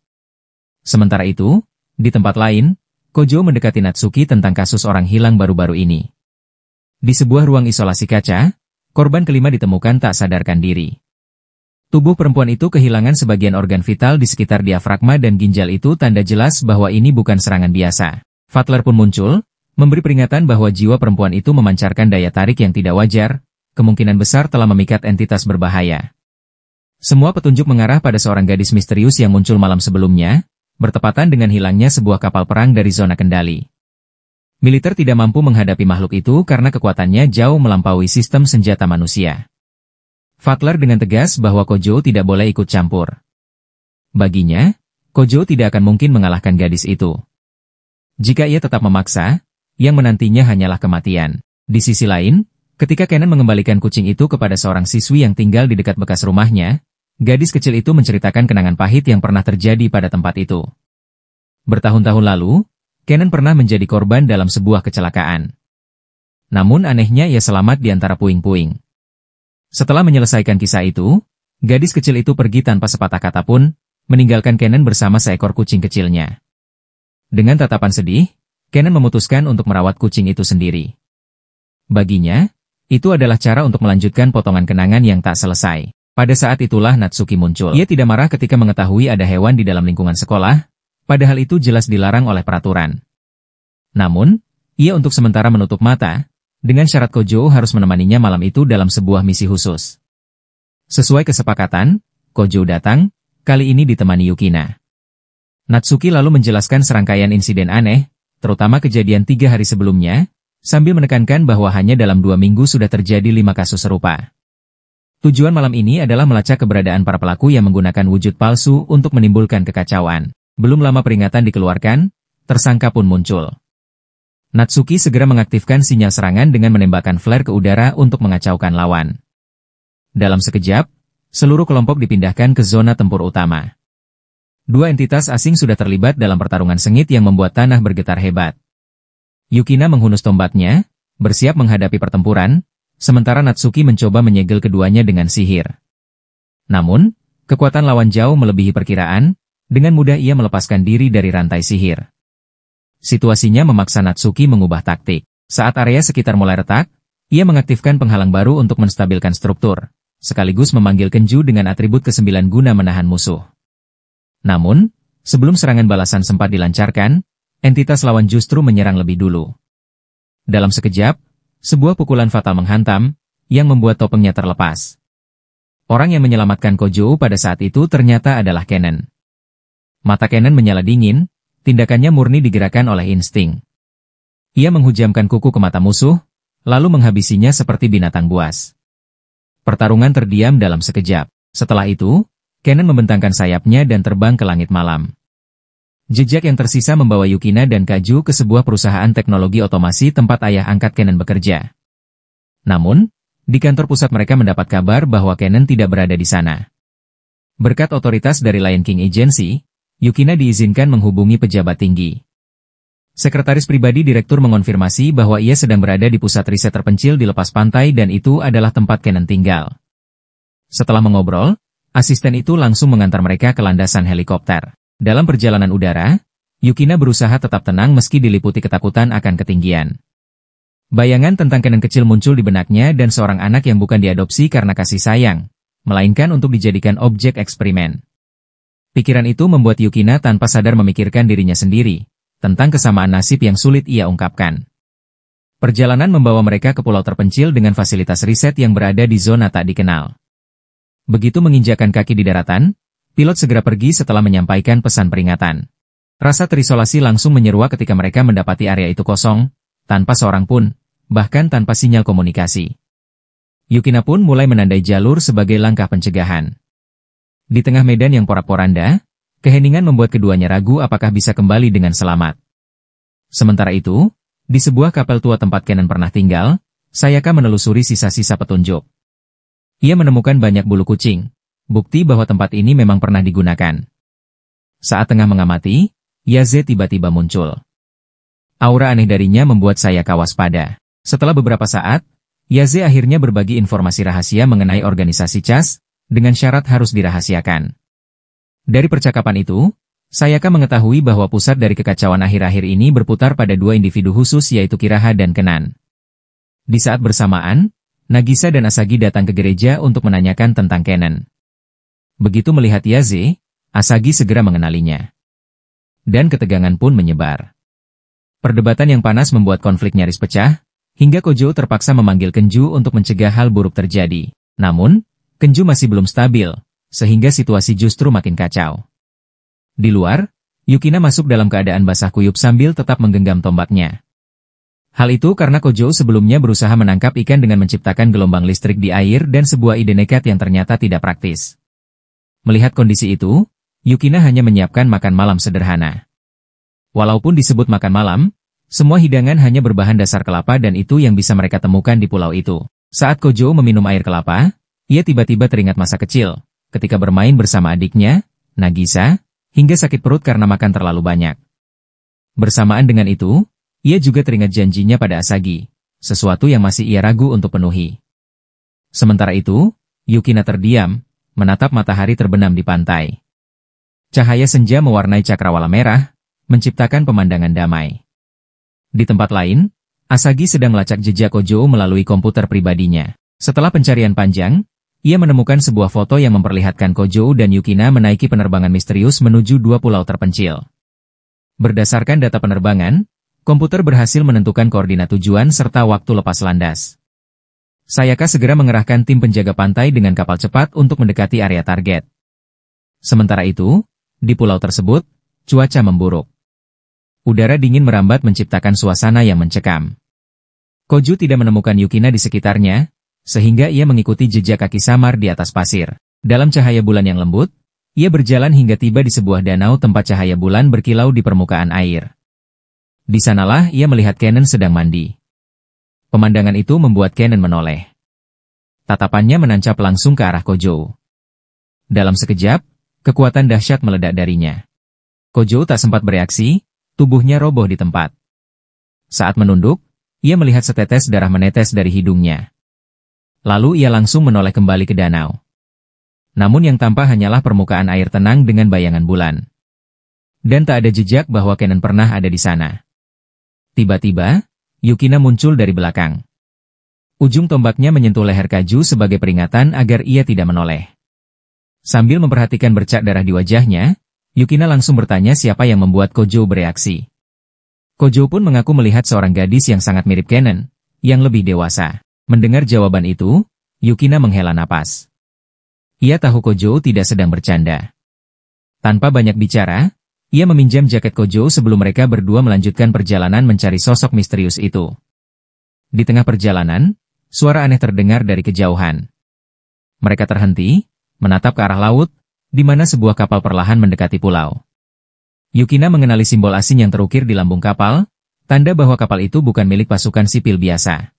Sementara itu, di tempat lain, Kojo mendekati Natsuki tentang kasus orang hilang baru-baru ini. Di sebuah ruang isolasi kaca, korban kelima ditemukan tak sadarkan diri. Tubuh perempuan itu kehilangan sebagian organ vital di sekitar diafragma dan ginjal. Itu tanda jelas bahwa ini bukan serangan biasa. Fatler pun muncul, memberi peringatan bahwa jiwa perempuan itu memancarkan daya tarik yang tidak wajar, kemungkinan besar telah memikat entitas berbahaya. Semua petunjuk mengarah pada seorang gadis misterius yang muncul malam sebelumnya, bertepatan dengan hilangnya sebuah kapal perang dari zona kendali. Militer tidak mampu menghadapi makhluk itu karena kekuatannya jauh melampaui sistem senjata manusia. Fatler dengan tegas bahwa Kojo tidak boleh ikut campur. Baginya, Kojo tidak akan mungkin mengalahkan gadis itu. Jika ia tetap memaksa, yang menantinya hanyalah kematian. Di sisi lain, ketika Kennen mengembalikan kucing itu kepada seorang siswi yang tinggal di dekat bekas rumahnya, gadis kecil itu menceritakan kenangan pahit yang pernah terjadi pada tempat itu. Bertahun-tahun lalu, Kennen pernah menjadi korban dalam sebuah kecelakaan. Namun anehnya ia selamat di antara puing-puing. Setelah menyelesaikan kisah itu, gadis kecil itu pergi tanpa sepatah kata pun, meninggalkan Kennen bersama seekor kucing kecilnya. Dengan tatapan sedih, Kennen memutuskan untuk merawat kucing itu sendiri. Baginya, itu adalah cara untuk melanjutkan potongan kenangan yang tak selesai. Pada saat itulah Natsuki muncul. Ia tidak marah ketika mengetahui ada hewan di dalam lingkungan sekolah, padahal itu jelas dilarang oleh peraturan. Namun, ia untuk sementara menutup mata, dengan syarat Kojo harus menemaninya malam itu dalam sebuah misi khusus. Sesuai kesepakatan, Kojo datang, kali ini ditemani Yukina. Natsuki lalu menjelaskan serangkaian insiden aneh, terutama kejadian 3 hari sebelumnya, sambil menekankan bahwa hanya dalam 2 minggu sudah terjadi 5 kasus serupa. Tujuan malam ini adalah melacak keberadaan para pelaku yang menggunakan wujud palsu untuk menimbulkan kekacauan. Belum lama peringatan dikeluarkan, tersangka pun muncul. Natsuki segera mengaktifkan sinyal serangan dengan menembakkan flare ke udara untuk mengacaukan lawan. Dalam sekejap, seluruh kelompok dipindahkan ke zona tempur utama. 2 entitas asing sudah terlibat dalam pertarungan sengit yang membuat tanah bergetar hebat. Yukina menghunus tombaknya, bersiap menghadapi pertempuran, sementara Natsuki mencoba menyegel keduanya dengan sihir. Namun, kekuatan lawan jauh melebihi perkiraan, dengan mudah ia melepaskan diri dari rantai sihir. Situasinya memaksa Natsuki mengubah taktik. Saat area sekitar mulai retak, ia mengaktifkan penghalang baru untuk menstabilkan struktur, sekaligus memanggil Kenju dengan atribut ke-9 guna menahan musuh. Namun, sebelum serangan balasan sempat dilancarkan, entitas lawan justru menyerang lebih dulu. Dalam sekejap, sebuah pukulan fatal menghantam, yang membuat topengnya terlepas. Orang yang menyelamatkan Kojo pada saat itu ternyata adalah Kennen. Mata Kennen menyala dingin, tindakannya murni digerakkan oleh insting. Ia menghujamkan kuku ke mata musuh, lalu menghabisinya seperti binatang buas. Pertarungan terdiam dalam sekejap. Setelah itu, Kennen membentangkan sayapnya dan terbang ke langit malam. Jejak yang tersisa membawa Yukina dan Kaju ke sebuah perusahaan teknologi otomasi tempat ayah angkat Kennen bekerja. Namun, di kantor pusat mereka mendapat kabar bahwa Kennen tidak berada di sana. Berkat otoritas dari Lion King Agency, Yukina diizinkan menghubungi pejabat tinggi. Sekretaris pribadi direktur mengonfirmasi bahwa ia sedang berada di pusat riset terpencil di lepas pantai dan itu adalah tempat Kennen tinggal. Setelah mengobrol, asisten itu langsung mengantar mereka ke landasan helikopter. Dalam perjalanan udara, Yukina berusaha tetap tenang meski diliputi ketakutan akan ketinggian. Bayangan tentang Kennen kecil muncul di benaknya dan seorang anak yang bukan diadopsi karena kasih sayang, melainkan untuk dijadikan objek eksperimen. Pikiran itu membuat Yukina tanpa sadar memikirkan dirinya sendiri, tentang kesamaan nasib yang sulit ia ungkapkan. Perjalanan membawa mereka ke pulau terpencil dengan fasilitas riset yang berada di zona tak dikenal. Begitu menginjakkan kaki di daratan, pilot segera pergi setelah menyampaikan pesan peringatan. Rasa terisolasi langsung menyeruak ketika mereka mendapati area itu kosong, tanpa seorang pun, bahkan tanpa sinyal komunikasi. Yukina pun mulai menandai jalur sebagai langkah pencegahan. Di tengah medan yang porak-poranda, keheningan membuat keduanya ragu apakah bisa kembali dengan selamat. Sementara itu, di sebuah kapal tua tempat Kennen pernah tinggal, Sayaka menelusuri sisa-sisa petunjuk. Ia menemukan banyak bulu kucing, bukti bahwa tempat ini memang pernah digunakan. Saat tengah mengamati, Yaze tiba-tiba muncul. Aura aneh darinya membuat Sayaka waspada. Setelah beberapa saat, Yaze akhirnya berbagi informasi rahasia mengenai organisasi CAS, dengan syarat harus dirahasiakan. Dari percakapan itu, Sayaka mengetahui bahwa pusat dari kekacauan akhir-akhir ini berputar pada 2 individu khusus yaitu Kiraha dan Kenan. Di saat bersamaan, Nagisa dan Asagi datang ke gereja untuk menanyakan tentang Kennen. Begitu melihat Yaze, Asagi segera mengenalinya. Dan ketegangan pun menyebar. Perdebatan yang panas membuat konflik nyaris pecah, hingga Kojo terpaksa memanggil Kenju untuk mencegah hal buruk terjadi. Namun, Kenju masih belum stabil, sehingga situasi justru makin kacau. Di luar, Yukina masuk dalam keadaan basah kuyup sambil tetap menggenggam tombaknya. Hal itu karena Kojo sebelumnya berusaha menangkap ikan dengan menciptakan gelombang listrik di air dan sebuah ide nekat yang ternyata tidak praktis. Melihat kondisi itu, Yukina hanya menyiapkan makan malam sederhana. Walaupun disebut makan malam, semua hidangan hanya berbahan dasar kelapa dan itu yang bisa mereka temukan di pulau itu. Saat Kojo meminum air kelapa, ia tiba-tiba teringat masa kecil, ketika bermain bersama adiknya, Nagisa, hingga sakit perut karena makan terlalu banyak. Bersamaan dengan itu, ia juga teringat janjinya pada Asagi, sesuatu yang masih ia ragu untuk penuhi. Sementara itu, Yukina terdiam, menatap matahari terbenam di pantai. Cahaya senja mewarnai cakrawala merah, menciptakan pemandangan damai. Di tempat lain, Asagi sedang melacak jejak Kojo melalui komputer pribadinya. Setelah pencarian panjang, ia menemukan sebuah foto yang memperlihatkan Kojo dan Yukina menaiki penerbangan misterius menuju dua pulau terpencil. Berdasarkan data penerbangan, komputer berhasil menentukan koordinat tujuan serta waktu lepas landas. Sayaka segera mengerahkan tim penjaga pantai dengan kapal cepat untuk mendekati area target. Sementara itu, di pulau tersebut, cuaca memburuk. Udara dingin merambat menciptakan suasana yang mencekam. Kojo tidak menemukan Yukina di sekitarnya, sehingga ia mengikuti jejak kaki samar di atas pasir. Dalam cahaya bulan yang lembut, ia berjalan hingga tiba di sebuah danau tempat cahaya bulan berkilau di permukaan air. Di sanalah ia melihat Kennen sedang mandi. Pemandangan itu membuat Kennen menoleh. Tatapannya menancap langsung ke arah Kojo. Dalam sekejap, kekuatan dahsyat meledak darinya. Kojo tak sempat bereaksi, tubuhnya roboh di tempat. Saat menunduk, ia melihat setetes darah menetes dari hidungnya. Lalu ia langsung menoleh kembali ke danau. Namun yang tampak hanyalah permukaan air tenang dengan bayangan bulan. Dan tak ada jejak bahwa Kennen pernah ada di sana. Tiba-tiba, Yukina muncul dari belakang. Ujung tombaknya menyentuh leher Kaju sebagai peringatan agar ia tidak menoleh. Sambil memperhatikan bercak darah di wajahnya, Yukina langsung bertanya siapa yang membuat Kojo bereaksi. Kojo pun mengaku melihat seorang gadis yang sangat mirip Kennen, yang lebih dewasa. Mendengar jawaban itu, Yukina menghela napas. Ia tahu Kojo tidak sedang bercanda. Tanpa banyak bicara, ia meminjam jaket Kojo sebelum mereka berdua melanjutkan perjalanan mencari sosok misterius itu. Di tengah perjalanan, suara aneh terdengar dari kejauhan. Mereka terhenti, menatap ke arah laut, di mana sebuah kapal perlahan mendekati pulau. Yukina mengenali simbol asing yang terukir di lambung kapal, tanda bahwa kapal itu bukan milik pasukan sipil biasa.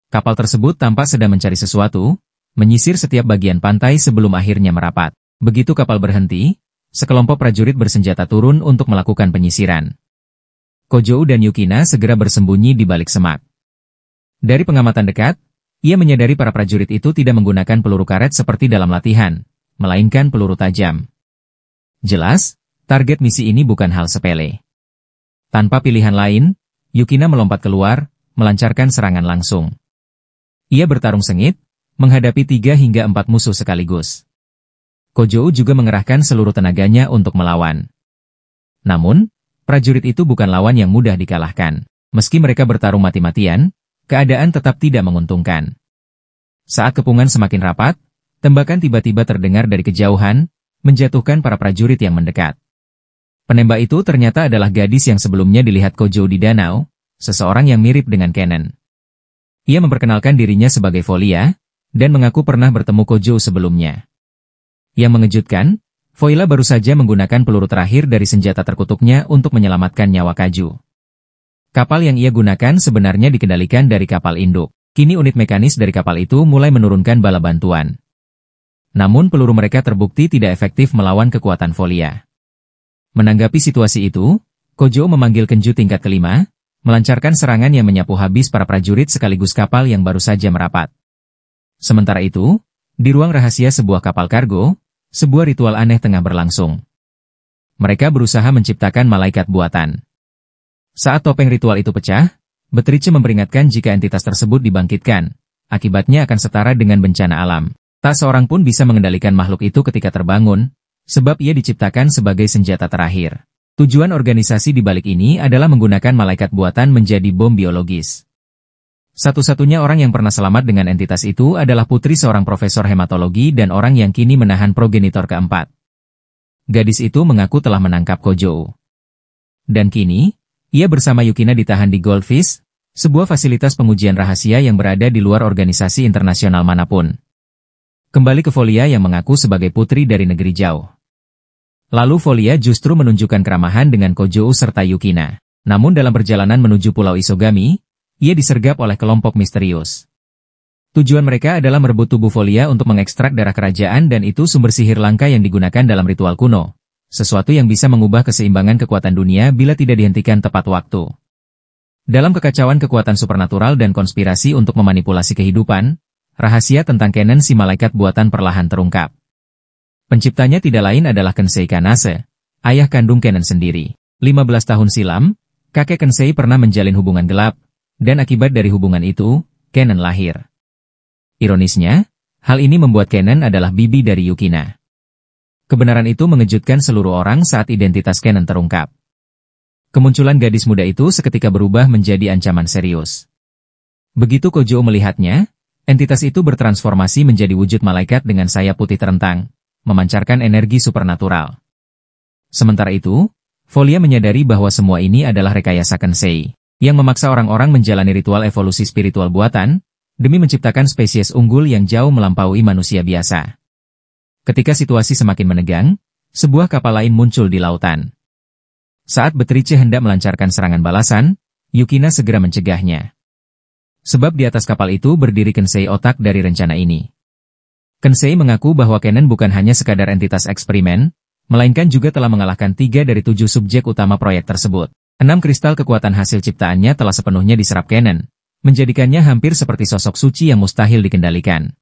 Kapal tersebut tampak sedang mencari sesuatu, menyisir setiap bagian pantai sebelum akhirnya merapat. Begitu kapal berhenti, sekelompok prajurit bersenjata turun untuk melakukan penyisiran. Kojo dan Yukina segera bersembunyi di balik semak. Dari pengamatan dekat, ia menyadari para prajurit itu tidak menggunakan peluru karet seperti dalam latihan, melainkan peluru tajam. Jelas, target misi ini bukan hal sepele. Tanpa pilihan lain, Yukina melompat keluar, melancarkan serangan langsung. Ia bertarung sengit, menghadapi 3 hingga 4 musuh sekaligus. Kojo juga mengerahkan seluruh tenaganya untuk melawan. Namun, prajurit itu bukan lawan yang mudah dikalahkan. Meski mereka bertarung mati-matian, keadaan tetap tidak menguntungkan. Saat kepungan semakin rapat, tembakan tiba-tiba terdengar dari kejauhan, menjatuhkan para prajurit yang mendekat. Penembak itu ternyata adalah gadis yang sebelumnya dilihat Kojo di danau, seseorang yang mirip dengan Kennen. Ia memperkenalkan dirinya sebagai Folia, dan mengaku pernah bertemu Kojo sebelumnya. Yang mengejutkan, Foila baru saja menggunakan peluru terakhir dari senjata terkutuknya untuk menyelamatkan nyawa Kaju. Kapal yang ia gunakan sebenarnya dikendalikan dari kapal induk. Kini unit mekanis dari kapal itu mulai menurunkan bala bantuan. Namun peluru mereka terbukti tidak efektif melawan kekuatan Folia. Menanggapi situasi itu, Kojo memanggil Kenju tingkat kelima, melancarkan serangan yang menyapu habis para prajurit sekaligus kapal yang baru saja merapat. Sementara itu, di ruang rahasia sebuah kapal kargo, sebuah ritual aneh tengah berlangsung. Mereka berusaha menciptakan malaikat buatan. Saat topeng ritual itu pecah, Beatrice memperingatkan jika entitas tersebut dibangkitkan, akibatnya akan setara dengan bencana alam. Tak seorang pun bisa mengendalikan makhluk itu ketika terbangun, sebab ia diciptakan sebagai senjata terakhir. Tujuan organisasi di balik ini adalah menggunakan malaikat buatan menjadi bom biologis. Satu-satunya orang yang pernah selamat dengan entitas itu adalah putri seorang profesor hematologi dan orang yang kini menahan progenitor keempat. Gadis itu mengaku telah menangkap Kojo. Dan kini, ia bersama Yukina ditahan di Goldfish, sebuah fasilitas pengujian rahasia yang berada di luar organisasi internasional manapun. Kembali ke Folia yang mengaku sebagai putri dari negeri jauh. Lalu Folia justru menunjukkan keramahan dengan Kojo serta Yukina. Namun dalam perjalanan menuju Pulau Isogami, ia disergap oleh kelompok misterius. Tujuan mereka adalah merebut tubuh Folia untuk mengekstrak darah kerajaan dan itu sumber sihir langka yang digunakan dalam ritual kuno. Sesuatu yang bisa mengubah keseimbangan kekuatan dunia bila tidak dihentikan tepat waktu. Dalam kekacauan kekuatan supernatural dan konspirasi untuk memanipulasi kehidupan, rahasia tentang Kennen si malaikat buatan perlahan terungkap. Penciptanya tidak lain adalah Kensei Kanase, ayah kandung Kennen sendiri. 15 tahun silam, kakek Kensei pernah menjalin hubungan gelap, dan akibat dari hubungan itu, Kennen lahir. Ironisnya, hal ini membuat Kennen adalah bibi dari Yukina. Kebenaran itu mengejutkan seluruh orang saat identitas Kennen terungkap. Kemunculan gadis muda itu seketika berubah menjadi ancaman serius. Begitu Kojou melihatnya, entitas itu bertransformasi menjadi wujud malaikat dengan sayap putih terentang, memancarkan energi supernatural. Sementara itu, Folia menyadari bahwa semua ini adalah rekayasa Kensei, yang memaksa orang-orang menjalani ritual evolusi spiritual buatan, demi menciptakan spesies unggul yang jauh melampaui manusia biasa. Ketika situasi semakin menegang, sebuah kapal lain muncul di lautan. Saat Beatrice hendak melancarkan serangan balasan, Yukina segera mencegahnya. Sebab di atas kapal itu berdiri Kensei otak dari rencana ini. Kensei mengaku bahwa Kennen bukan hanya sekadar entitas eksperimen, melainkan juga telah mengalahkan 3 dari 7 subjek utama proyek tersebut. 6 kristal kekuatan hasil ciptaannya telah sepenuhnya diserap Kennen, menjadikannya hampir seperti sosok suci yang mustahil dikendalikan.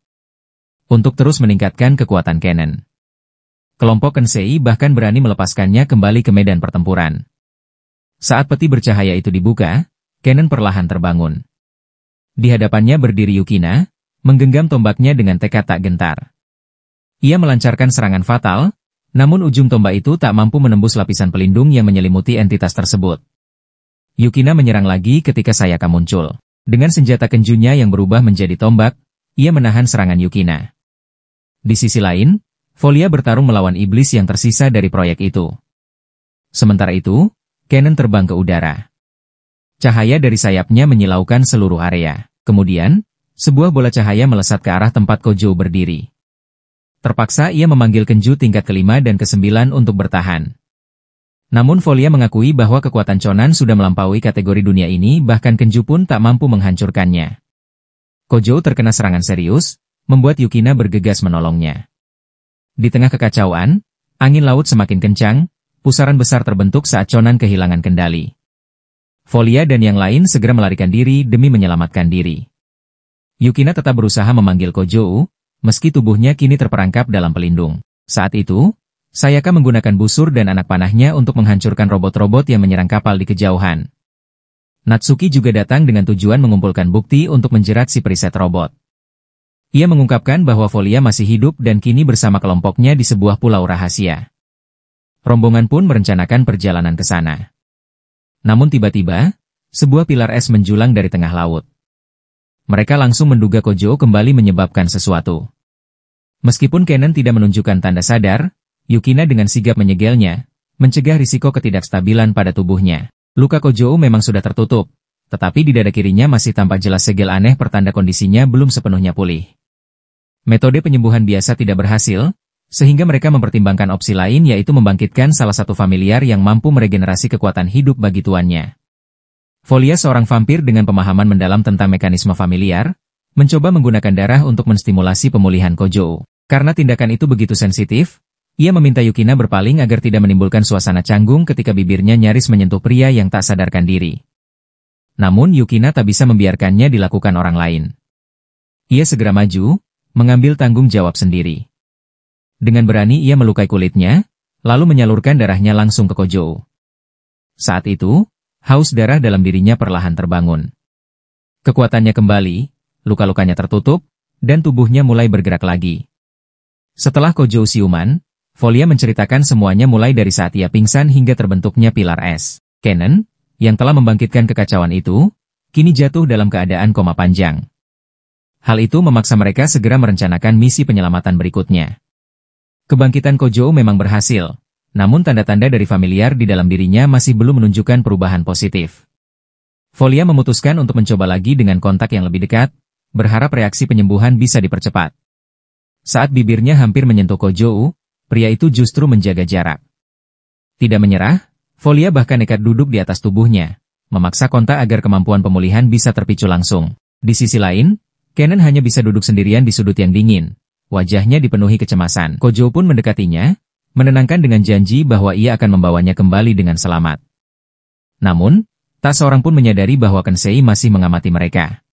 Untuk terus meningkatkan kekuatan Kennen, kelompok Kensei bahkan berani melepaskannya kembali ke medan pertempuran. Saat peti bercahaya itu dibuka, Kennen perlahan terbangun. Di hadapannya berdiri Yukina, menggenggam tombaknya dengan tekad tak gentar. Ia melancarkan serangan fatal, namun ujung tombak itu tak mampu menembus lapisan pelindung yang menyelimuti entitas tersebut. Yukina menyerang lagi ketika Sayaka muncul. Dengan senjata kenjunya yang berubah menjadi tombak, ia menahan serangan Yukina. Di sisi lain, Folia bertarung melawan iblis yang tersisa dari proyek itu. Sementara itu, Kennen terbang ke udara. Cahaya dari sayapnya menyilaukan seluruh area. Kemudian, sebuah bola cahaya melesat ke arah tempat Kojou berdiri. Terpaksa ia memanggil Kenju tingkat ke-5 dan ke-9 untuk bertahan. Namun Folia mengakui bahwa kekuatan Chonan sudah melampaui kategori dunia ini, bahkan Kenju pun tak mampu menghancurkannya. Kojou terkena serangan serius, membuat Yukina bergegas menolongnya. Di tengah kekacauan, angin laut semakin kencang, pusaran besar terbentuk saat Chonan kehilangan kendali. Folia dan yang lain segera melarikan diri demi menyelamatkan diri. Yukina tetap berusaha memanggil Kojou, meski tubuhnya kini terperangkap dalam pelindung. Saat itu, Sayaka menggunakan busur dan anak panahnya untuk menghancurkan robot-robot yang menyerang kapal di kejauhan. Natsuki juga datang dengan tujuan mengumpulkan bukti untuk menjerat si periset robot. Ia mengungkapkan bahwa Folia masih hidup dan kini bersama kelompoknya di sebuah pulau rahasia. Rombongan pun merencanakan perjalanan ke sana. Namun tiba-tiba, sebuah pilar es menjulang dari tengah laut. Mereka langsung menduga Kojou kembali menyebabkan sesuatu. Meskipun Kennen tidak menunjukkan tanda sadar, Yukina dengan sigap menyegelnya, mencegah risiko ketidakstabilan pada tubuhnya. Luka Kojou memang sudah tertutup, tetapi di dada kirinya masih tampak jelas segel aneh pertanda kondisinya belum sepenuhnya pulih. Metode penyembuhan biasa tidak berhasil, sehingga mereka mempertimbangkan opsi lain yaitu membangkitkan salah satu familiar yang mampu meregenerasi kekuatan hidup bagi tuannya. Folia, seorang vampir dengan pemahaman mendalam tentang mekanisme familiar, mencoba menggunakan darah untuk menstimulasi pemulihan Kojou. Karena tindakan itu begitu sensitif, ia meminta Yukina berpaling agar tidak menimbulkan suasana canggung ketika bibirnya nyaris menyentuh pria yang tak sadarkan diri. Namun Yukina tak bisa membiarkannya dilakukan orang lain. Ia segera maju, mengambil tanggung jawab sendiri. Dengan berani ia melukai kulitnya, lalu menyalurkan darahnya langsung ke Kojou. Saat itu, haus darah dalam dirinya perlahan terbangun. Kekuatannya kembali, luka-lukanya tertutup, dan tubuhnya mulai bergerak lagi. Setelah Kojou siuman, Folia menceritakan semuanya mulai dari saat ia pingsan hingga terbentuknya pilar es. Kennen, yang telah membangkitkan kekacauan itu, kini jatuh dalam keadaan koma panjang. Hal itu memaksa mereka segera merencanakan misi penyelamatan berikutnya. Kebangkitan Kojou memang berhasil, namun tanda-tanda dari familiar di dalam dirinya masih belum menunjukkan perubahan positif. Folia memutuskan untuk mencoba lagi dengan kontak yang lebih dekat, berharap reaksi penyembuhan bisa dipercepat. Saat bibirnya hampir menyentuh Kojou, pria itu justru menjaga jarak. Tidak menyerah, Folia bahkan nekat duduk di atas tubuhnya, memaksa kontak agar kemampuan pemulihan bisa terpicu langsung. Di sisi lain, Kennen hanya bisa duduk sendirian di sudut yang dingin. Wajahnya dipenuhi kecemasan. Kojou pun mendekatinya, menenangkan dengan janji bahwa ia akan membawanya kembali dengan selamat. Namun, tak seorang pun menyadari bahwa Kensei masih mengamati mereka.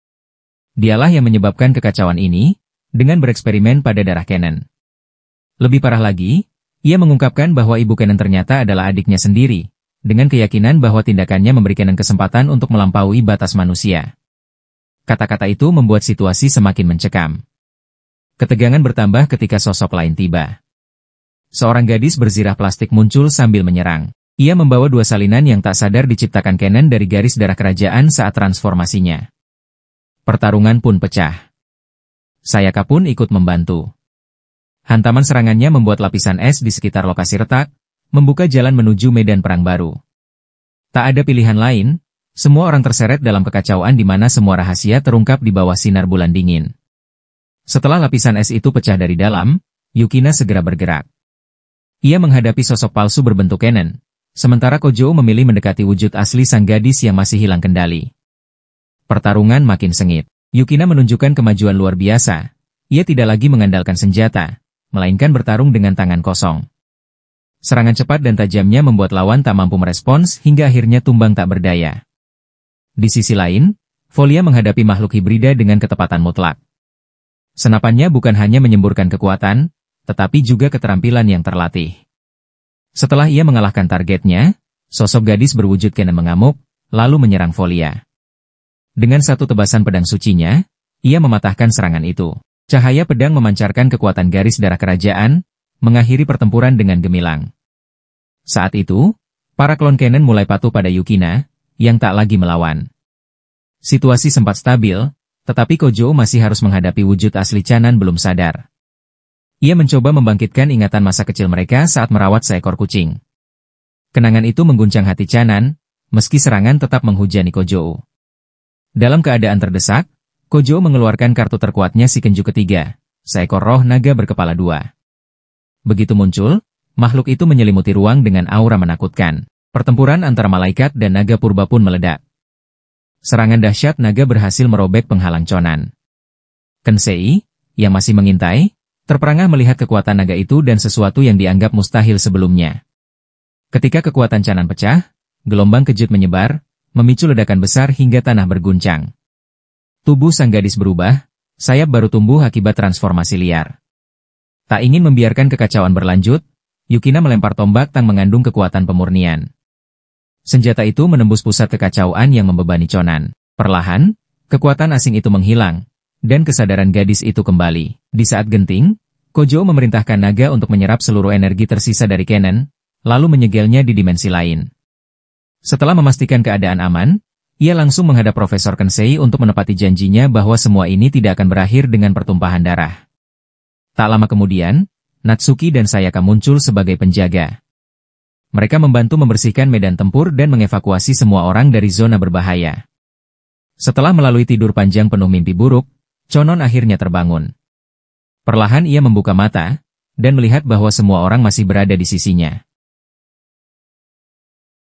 Dialah yang menyebabkan kekacauan ini, dengan bereksperimen pada darah Kennen. Lebih parah lagi, ia mengungkapkan bahwa ibu Kennen ternyata adalah adiknya sendiri, dengan keyakinan bahwa tindakannya memberi Kennen kesempatan untuk melampaui batas manusia. Kata-kata itu membuat situasi semakin mencekam. Ketegangan bertambah ketika sosok lain tiba. Seorang gadis berzirah plastik muncul sambil menyerang. Ia membawa 2 salinan yang tak sadar diciptakan Kennen dari garis darah kerajaan saat transformasinya. Pertarungan pun pecah. Sayaka pun ikut membantu. Hantaman serangannya membuat lapisan es di sekitar lokasi retak, membuka jalan menuju medan perang baru. Tak ada pilihan lain, semua orang terseret dalam kekacauan di mana semua rahasia terungkap di bawah sinar bulan dingin. Setelah lapisan es itu pecah dari dalam, Yukina segera bergerak. Ia menghadapi sosok palsu berbentuk Kennen, sementara Kojou memilih mendekati wujud asli sang gadis yang masih hilang kendali. Pertarungan makin sengit. Yukina menunjukkan kemajuan luar biasa. Ia tidak lagi mengandalkan senjata, melainkan bertarung dengan tangan kosong. Serangan cepat dan tajamnya membuat lawan tak mampu merespons hingga akhirnya tumbang tak berdaya. Di sisi lain, Folia menghadapi makhluk hibrida dengan ketepatan mutlak. Senapannya bukan hanya menyemburkan kekuatan, tetapi juga keterampilan yang terlatih. Setelah ia mengalahkan targetnya, sosok gadis berwujud Kennen mengamuk, lalu menyerang Folia. Dengan satu tebasan pedang sucinya, ia mematahkan serangan itu. Cahaya pedang memancarkan kekuatan garis darah kerajaan, mengakhiri pertempuran dengan gemilang. Saat itu, para klon Kennen mulai patuh pada Yukina, yang tak lagi melawan. Situasi sempat stabil, tetapi Kojou masih harus menghadapi wujud asli Canan belum sadar. Ia mencoba membangkitkan ingatan masa kecil mereka saat merawat seekor kucing. Kenangan itu mengguncang hati Canan, meski serangan tetap menghujani Kojou. Dalam keadaan terdesak, Kojou mengeluarkan kartu terkuatnya si Kenju ketiga, seekor roh naga berkepala 2. Begitu muncul, makhluk itu menyelimuti ruang dengan aura menakutkan. Pertempuran antara malaikat dan naga purba pun meledak. Serangan dahsyat naga berhasil merobek penghalang Conan. Kensei, yang masih mengintai, terperangah melihat kekuatan naga itu dan sesuatu yang dianggap mustahil sebelumnya. Ketika kekuatan Canan pecah, gelombang kejut menyebar, memicu ledakan besar hingga tanah berguncang. Tubuh sang gadis berubah, sayap baru tumbuh akibat transformasi liar. Tak ingin membiarkan kekacauan berlanjut, Yukina melempar tombak tang mengandung kekuatan pemurnian. Senjata itu menembus pusat kekacauan yang membebani Conan. Perlahan, kekuatan asing itu menghilang, dan kesadaran gadis itu kembali. Di saat genting, Kojou memerintahkan naga untuk menyerap seluruh energi tersisa dari Kennen, lalu menyegelnya di dimensi lain. Setelah memastikan keadaan aman, ia langsung menghadap Profesor Kensei untuk menepati janjinya bahwa semua ini tidak akan berakhir dengan pertumpahan darah. Tak lama kemudian, Natsuki dan Sayaka muncul sebagai penjaga. Mereka membantu membersihkan medan tempur dan mengevakuasi semua orang dari zona berbahaya. Setelah melalui tidur panjang penuh mimpi buruk, Chonon akhirnya terbangun. Perlahan ia membuka mata, dan melihat bahwa semua orang masih berada di sisinya.